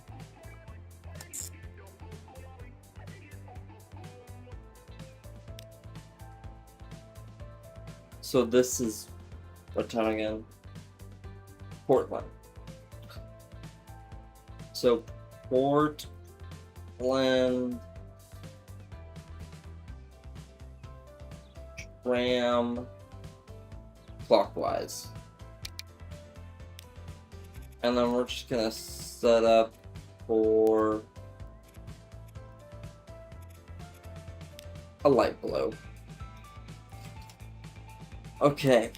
So this is what town again? Portland. So Portland tram clockwise. And then we're just gonna set up for a light blue. Okay,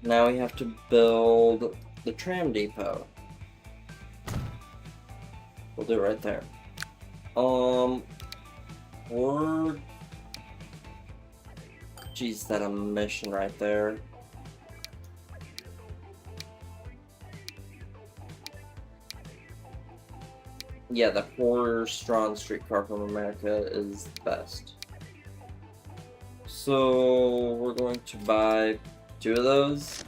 now we have to build the tram depot. We'll do it right there. Geez, that emission right there. Yeah, the horse-drawn streetcar from America is the best. So we're going to buy 2 of those,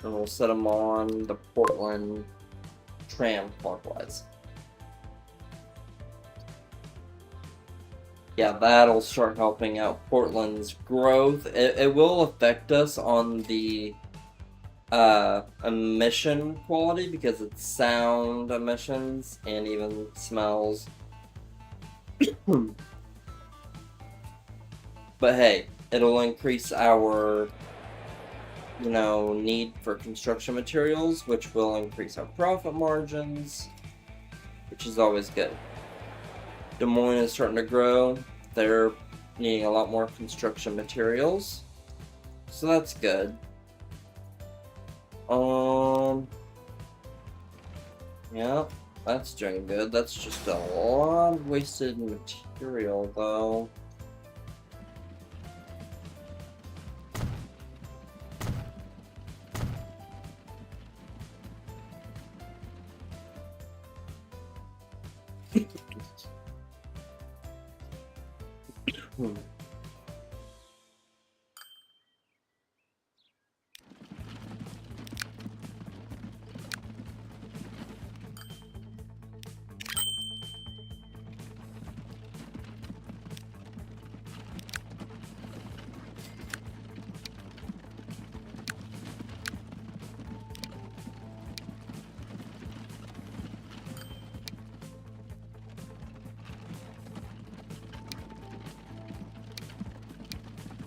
and we'll set them on the Portland tram clockwise. Yeah, that'll start helping out Portland's growth. It will affect us on the emission quality because it's sound emissions and even smells. But hey, it'll increase our, need for construction materials, which will increase our profit margins, which is always good. Des Moines is starting to grow. They're needing a lot more construction materials, so that's good. Yeah, that's doing good. That's just a lot of wasted material, though.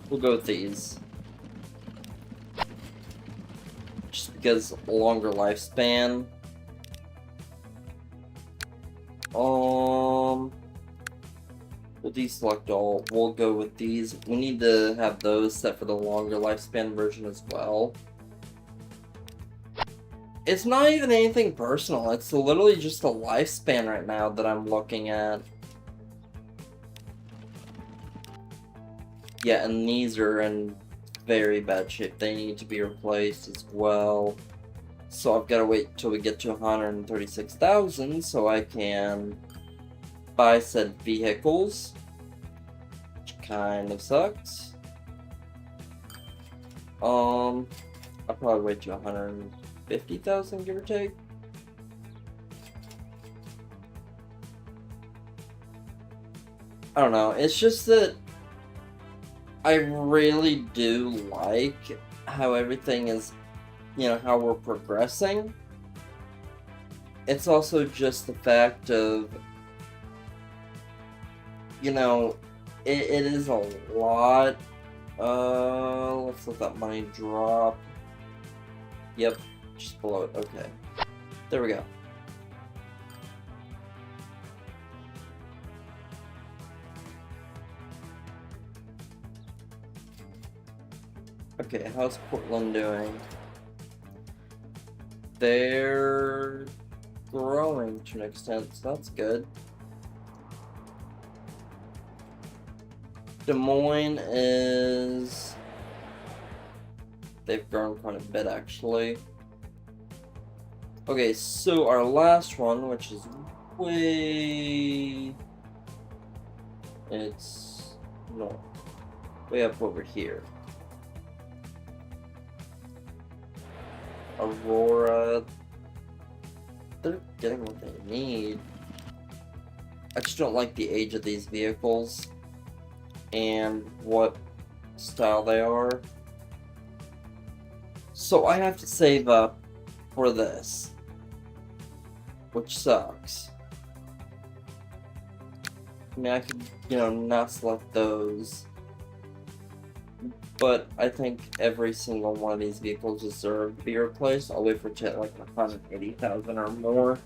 We'll go with these. Just because longer lifespan. We'll deselect all. We'll go with these. We need to have those set for the longer lifespan version as well. It's not even anything personal. It's literally just the lifespan right now that I'm looking at. Yeah, and these are in very bad shape. They need to be replaced as well. So I've got to wait till we get to 136,000 so I can buy said vehicles, which kind of sucks. I'll probably wait to 150,000, give or take. I don't know. It's just that I really do like how everything is, you know, how we're progressing. It's also just the fact of, you know, it is a lot. Let's let that money drop. Yep, just below it. Okay. There we go. Okay, how's Portland doing? They're growing to an extent, so that's good. Des Moines is... They've grown quite a bit, actually. Okay, so our last one, which is way... It's... no. Way up over here. Aurora... They're getting what they need. I just don't like the age of these vehicles and what style they are. So I have to save up for this, which sucks. I mean, I could, you know, not select those, but I think every single one of these vehicles deserve to be replaced. I'll wait for it to hit like 180,000 or more.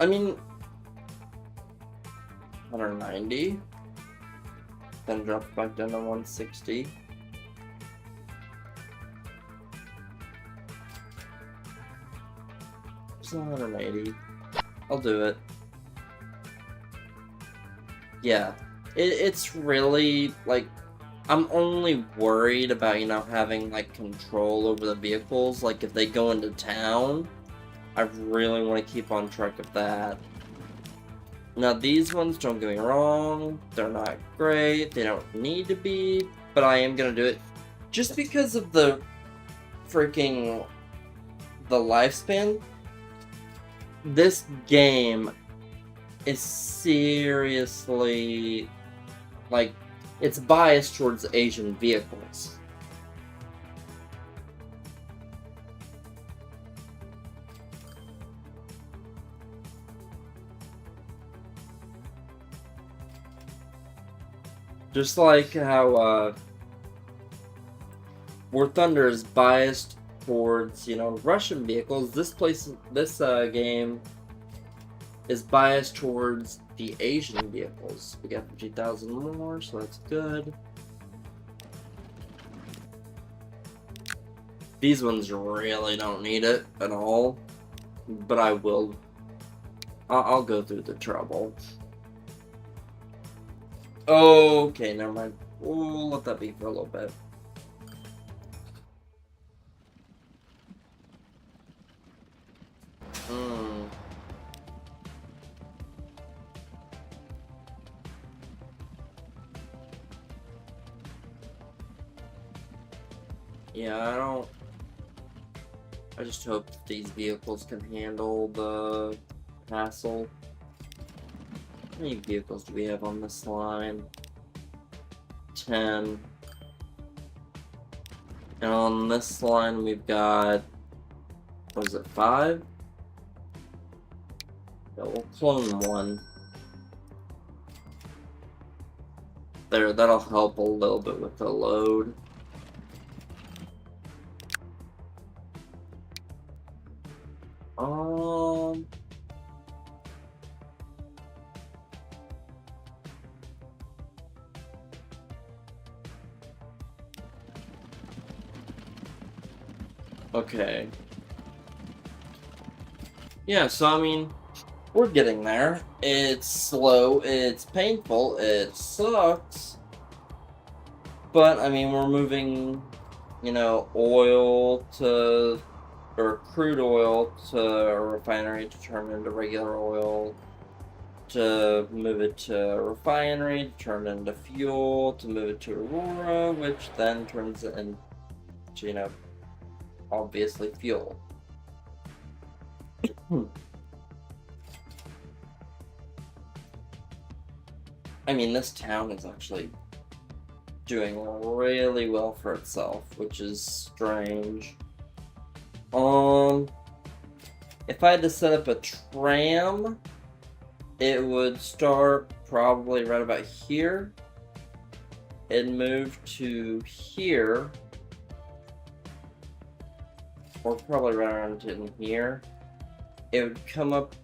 I mean, 190, then drop it back down to 160. It's 180. I'll do it. Yeah, it's really, like, I'm only worried about, you know, having, like, control over the vehicles. Like, if they go into town, I really want to keep on track of that. Now, these ones, don't get me wrong, they're not great, they don't need to be, but I am gonna do it just because of the freaking... the lifespan. This game is seriously, like, it's biased towards Asian vehicles. Just like how War Thunder is biased towards, you know, Russian vehicles, this game is biased towards the Asian vehicles. We got 50,000 more, so that's good. These ones really don't need it at all, but I will. I'll go through the trouble. Okay, never mind. We'll let that be for a little bit. Yeah, I just hope that these vehicles can handle the hassle. How many vehicles do we have on this line? 10. And on this line we've got, what is it, 5? Yeah, we'll clone one. There, that'll help a little bit with the load. Okay. Yeah, so I mean, we're getting there. It's slow, it's painful, it sucks. But, I mean, we're moving, you know, oil to, or crude oil to a refinery to turn into regular oil, to move it to a refinery, to turn it into fuel, to move it to Aurora, which then turns it into, you know, obviously fuel. I mean, this town is actually doing really well for itself, which is strange. If I had to set up a tram, it would start probably right about here. It'd move to here, or probably right around in here. It would come up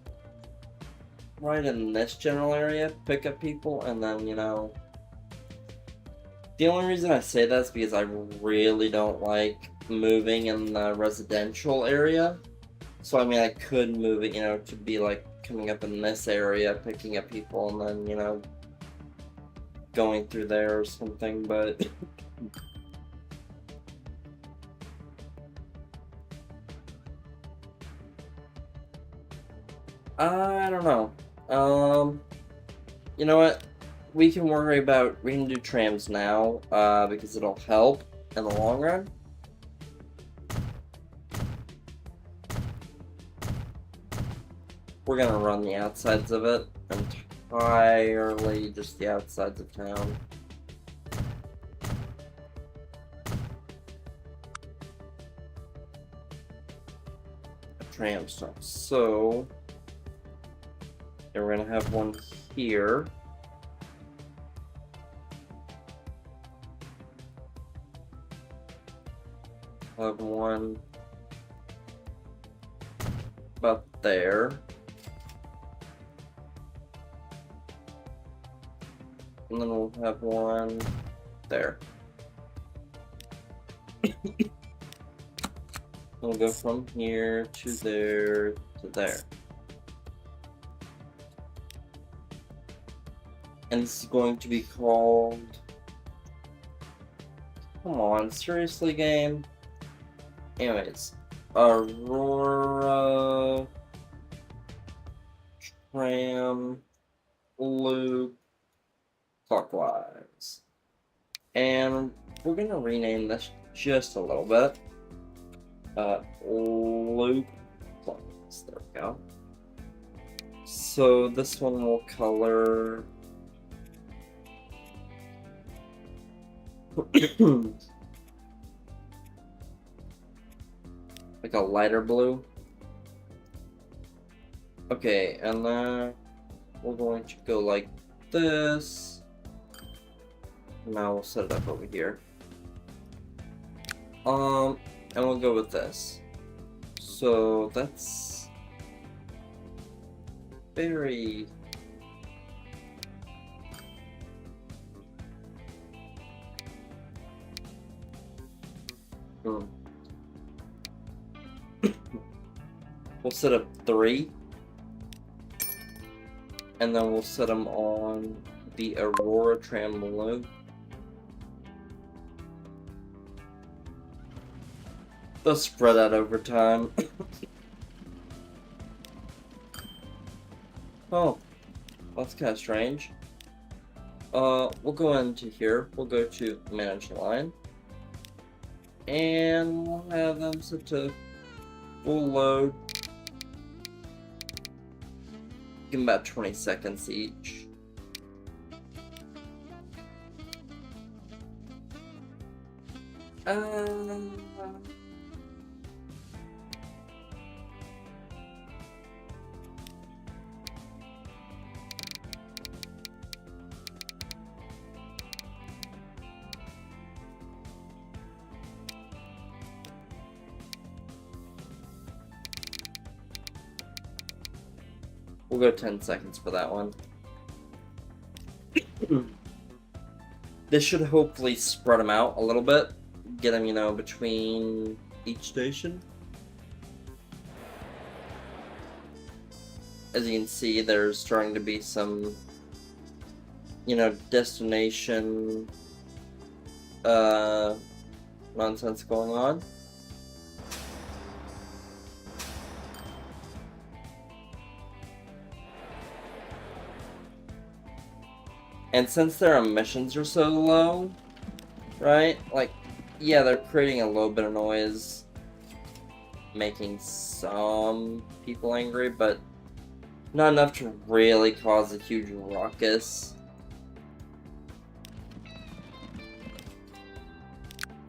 right in this general area, pick up people, and then, you know... The only reason I say that is because I really don't like moving in the residential area. So, I mean, I could move it, you know, to be, like, coming up in this area, picking up people, and then, you know, going through there or something, but... I don't know. You know what? We can do trams now, because it'll help in the long run. We're gonna run the outsides of it, entirely just the outsides of town. A tram stop. So, yeah, we're gonna have one here. We'll have one about there. And then we'll have one there. We'll go from here to there to there. And this is going to be called... Come on, seriously, game? Anyways, Aurora Tram Loop Clockwise. And we're gonna rename this just a little bit. Loop Clockwise. There we go. So this one will color like a lighter blue. Okay, and then we're going to go like this. Now we'll set it up over here. And we'll go with this. So that's very... We'll set up 3. And then we'll set them on the Aurora Tram Loop. They'll spread out over time. Oh, that's kind of strange. We'll go into here. We'll go to Manage Line. And we'll have them set to full load. Give them about 20 seconds each. We'll go 10 seconds for that one. This should hopefully spread them out a little bit. Get them, you know, between each station. As you can see, there's starting to be some, you know, destination nonsense going on. And since their emissions are so low, right? Like, yeah, they're creating a little bit of noise, making some people angry, but not enough to really cause a huge ruckus.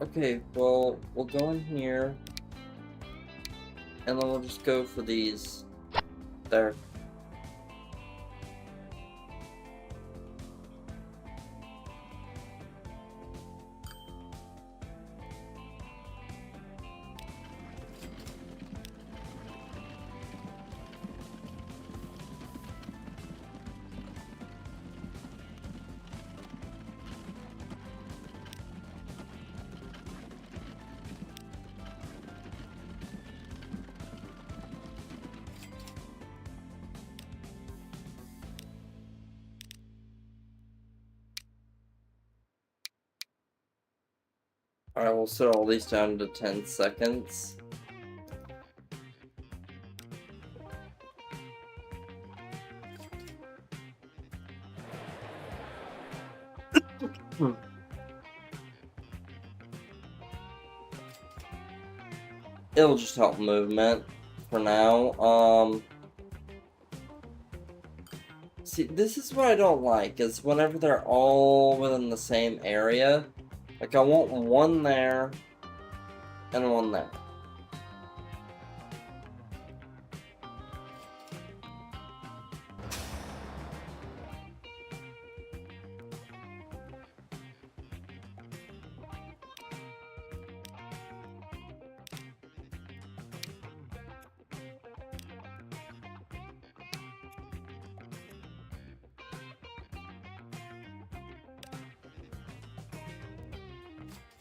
Okay, well, we'll go in here, and then we'll just go for these. There. Alright, we'll set all these down to 10 seconds. It'll just help movement for now. See, this is what I don't like, is whenever they're all within the same area. Like, I want one there, and one there.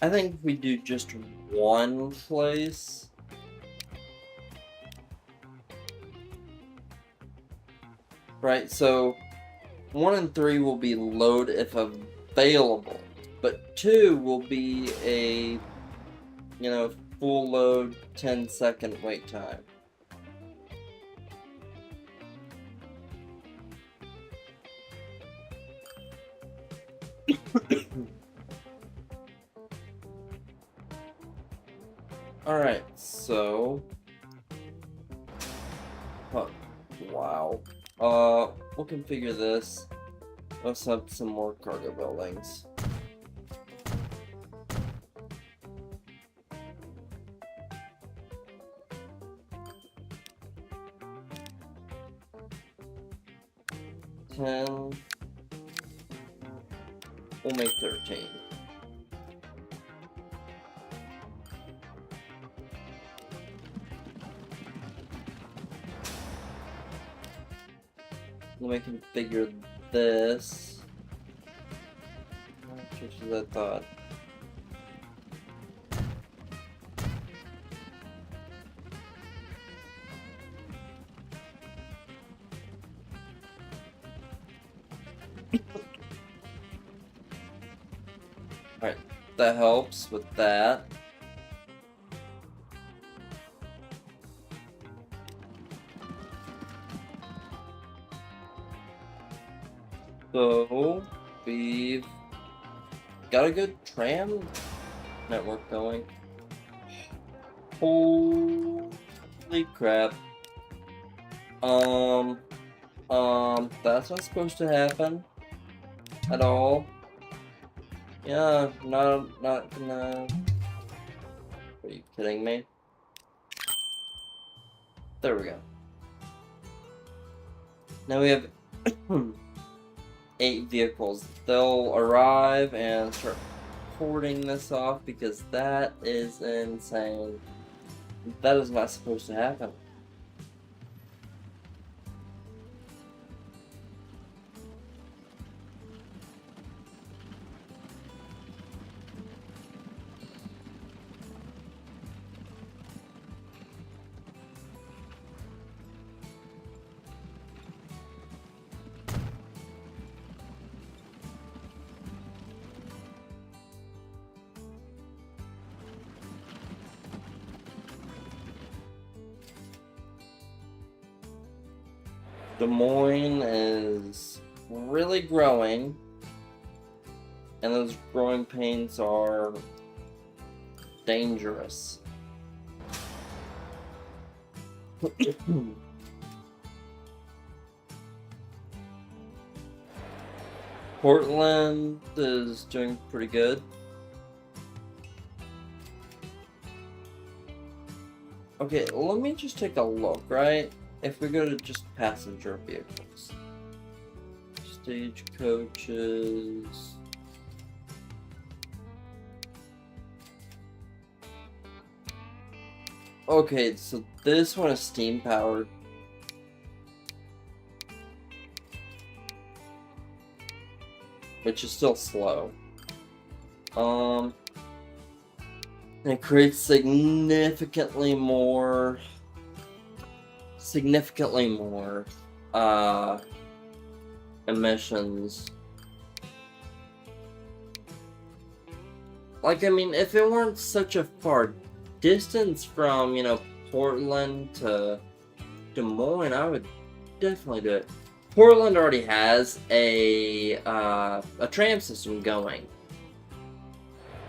I think if we do just one place. Right, so 1 and 3 will be load if available, but 2 will be a, you know, full load 10-second wait time. Alright, so... Oh, wow. We'll configure this. Let's have some more cargo buildings. We'll make 13. Let me configure this. Just as I thought. Alright, that helps with that. So, we've got a good tram network going. Holy crap. That's not supposed to happen at all. Yeah, not gonna... Are you kidding me? There we go. Now we have 8 vehicles. They'll arrive and start porting this off because that is insane. That is not supposed to happen. Des Moines is really growing, and those growing pains are dangerous. Portland is doing pretty good. Okay, let me just take a look, right? If we go to just passenger vehicles. Stagecoaches. Okay, so this one is steam powered. Which is still slow. It creates significantly more emissions. Like, I mean, if it weren't such a far distance from, you know, Portland to Des Moines, I would definitely do it. Portland already has a tram system going.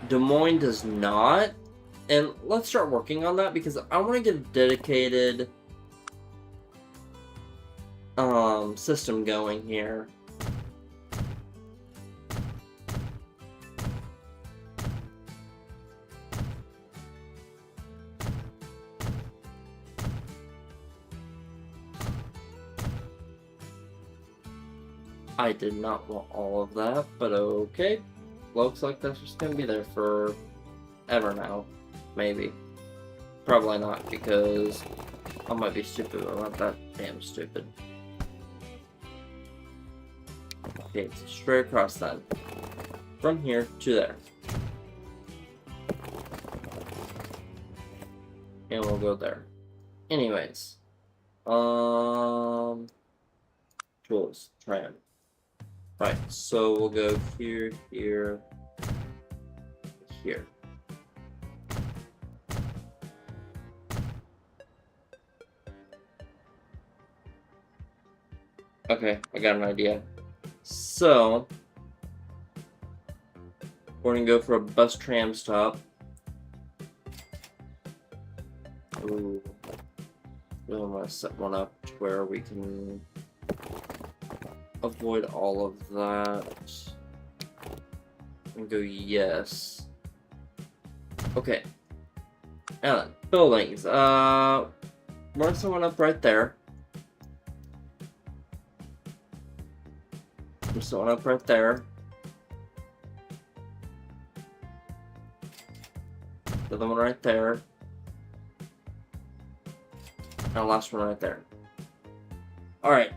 Des Moines does not. And let's start working on that, because I want to get a dedicated system going here. I did not want all of that, but okay. Looks like that's just gonna be there for ever now. Maybe. Probably not, because I might be stupid, but I'm not that damn stupid. Okay, straight across then. From here to there. And we'll go there. Anyways. Tools. Tram. Right, so we'll go here, here, here. Okay, I got an idea. So, we're gonna go for a bus tram stop. Ooh. We want to set one up to where we can avoid all of that. And go yes. Okay. Now then, buildings. Run someone up right there. Run someone up right there. The other one right there. And the last one right there. Alright.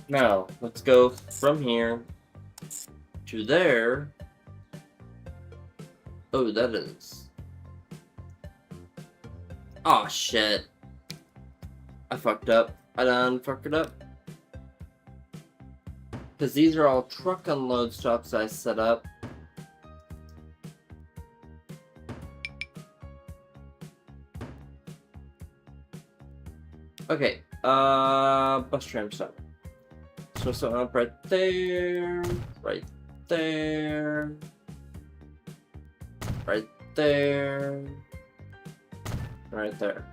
Now, let's go from here to there. Oh, that is... Aw, shit. I fucked up. I done fucked it up. Because these are all truck unload stops I set up. Okay, bus tram stop. So something up right there, right there, right there, right there.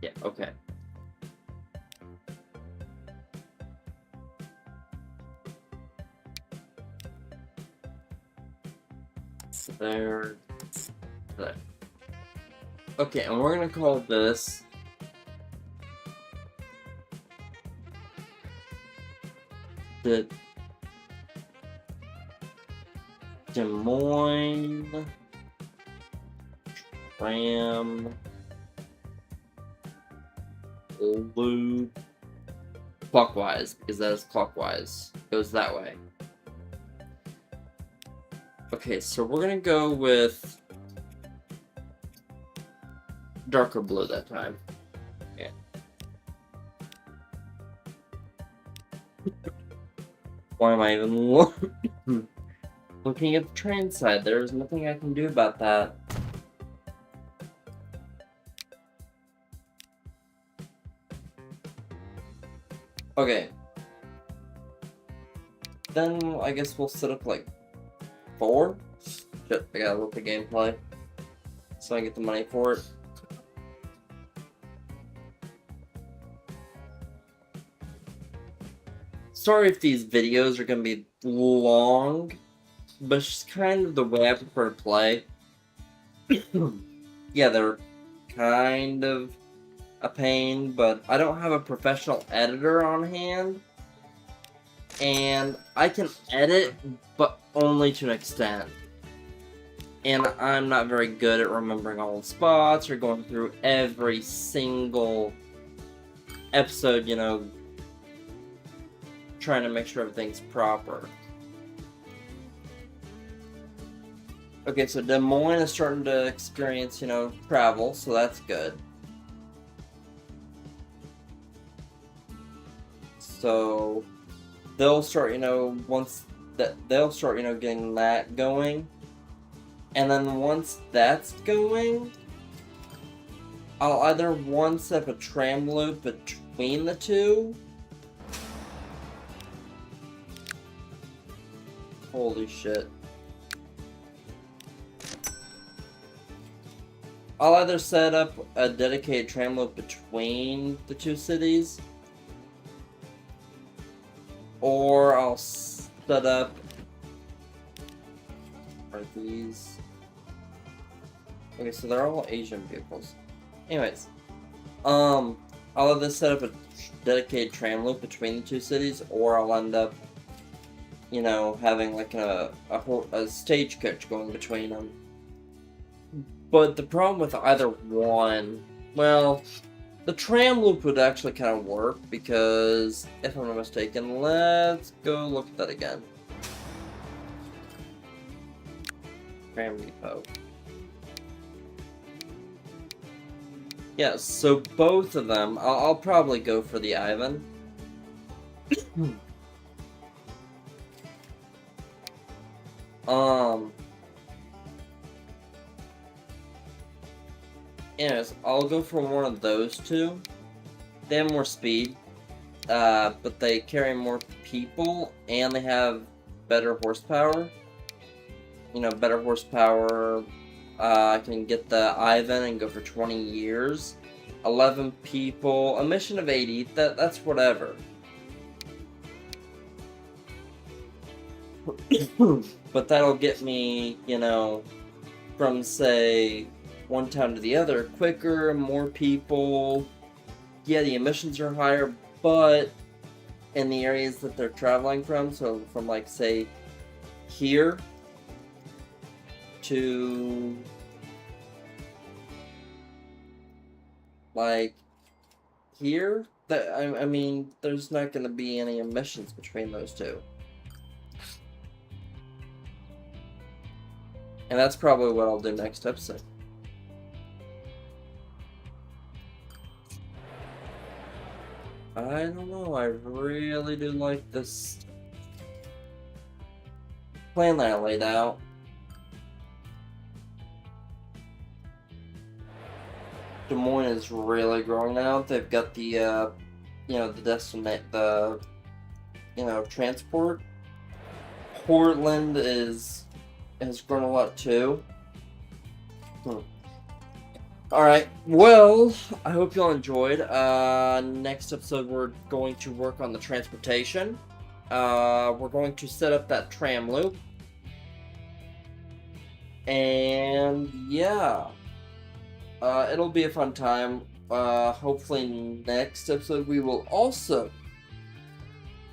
Yeah, okay. There. Okay, and we're gonna call this the Des Moines Tram Loop clockwise, because that is clockwise. It goes that way. Okay, so we're gonna go with darker blue that time. Why am I even looking at the train side? There's nothing I can do about that. Okay. Then I guess we'll set up like 4? Shit, I gotta look at gameplay so I get the money for it. Sorry if these videos are gonna be long, but it's just kind of the way I prefer to play. Yeah, they're kind of a pain, but I don't have a professional editor on hand, and I can edit, but only to an extent. And I'm not very good at remembering all the spots or going through every single episode, you know, trying to make sure everything's proper. Okay, so Des Moines is starting to experience, you know, travel, so that's good. So they'll start, you know, they'll start, you know, getting that going. And then once that's going, I'll either one set up a tram loop between the two. Holy shit. I'll either set up a dedicated tram loop between the two cities, or I'll set up... Are these... Okay, so they're all Asian vehicles. Anyways, I'll either set up a dedicated tram loop between the two cities, or I'll end up, you know, having like a stagecoach going between them. But the problem with either one, well, the tram loop would actually kind of work, because, if I'm not mistaken, let's go look at that again. Tram depot. Yeah, so both of them, I'll probably go for the Ivan. Anyways, I'll go for one of those two. They have more speed, but they carry more people, and they have better horsepower. You know, better horsepower. I can get the Ivan and go for 20 years. 11 people, a mission of 80, that's whatever. But that'll get me, you know, from, say, one town to the other quicker, more people. Yeah, the emissions are higher, but in the areas that they're traveling from, so from, like, say, here to, like, here, I mean, there's not going to be any emissions between those two. And that's probably what I'll do next episode. I don't know, I really do like this plan that I laid out. Des Moines is really growing now. They've got the, you know, the transport. Portland has grown a lot too. Alright, well, I hope y'all enjoyed. Next episode we're going to work on the transportation. We're going to set up that tram loop. And yeah. It'll be a fun time. Hopefully next episode we will also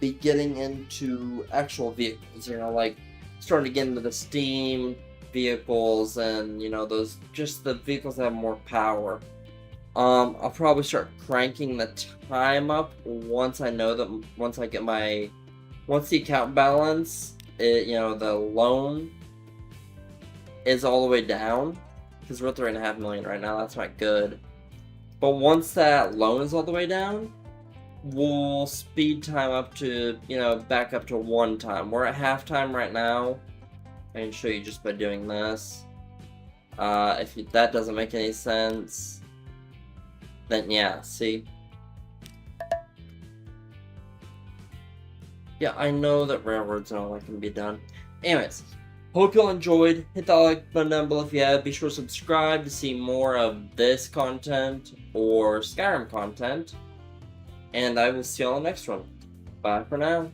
be getting into actual vehicles, you know, like starting to get into the steam vehicles and, you know, those, just the vehicles that have more power. I'll probably start cranking the time up once I know that, once the account balance, you know, the loan is all the way down. Because we're at 3.5 million right now, that's not good. But once that loan is all the way down, we'll speed time up to, back up to 1 time. We're at half time right now. I can show you just by doing this. If that doesn't make any sense, then yeah, see? Yeah, I know that railroads and all that can be done. Anyways, hope you all enjoyed. Hit that like button down below if you have. Be sure to subscribe to see more of this content or Skyrim content. And I will see you all in the next one. Bye for now.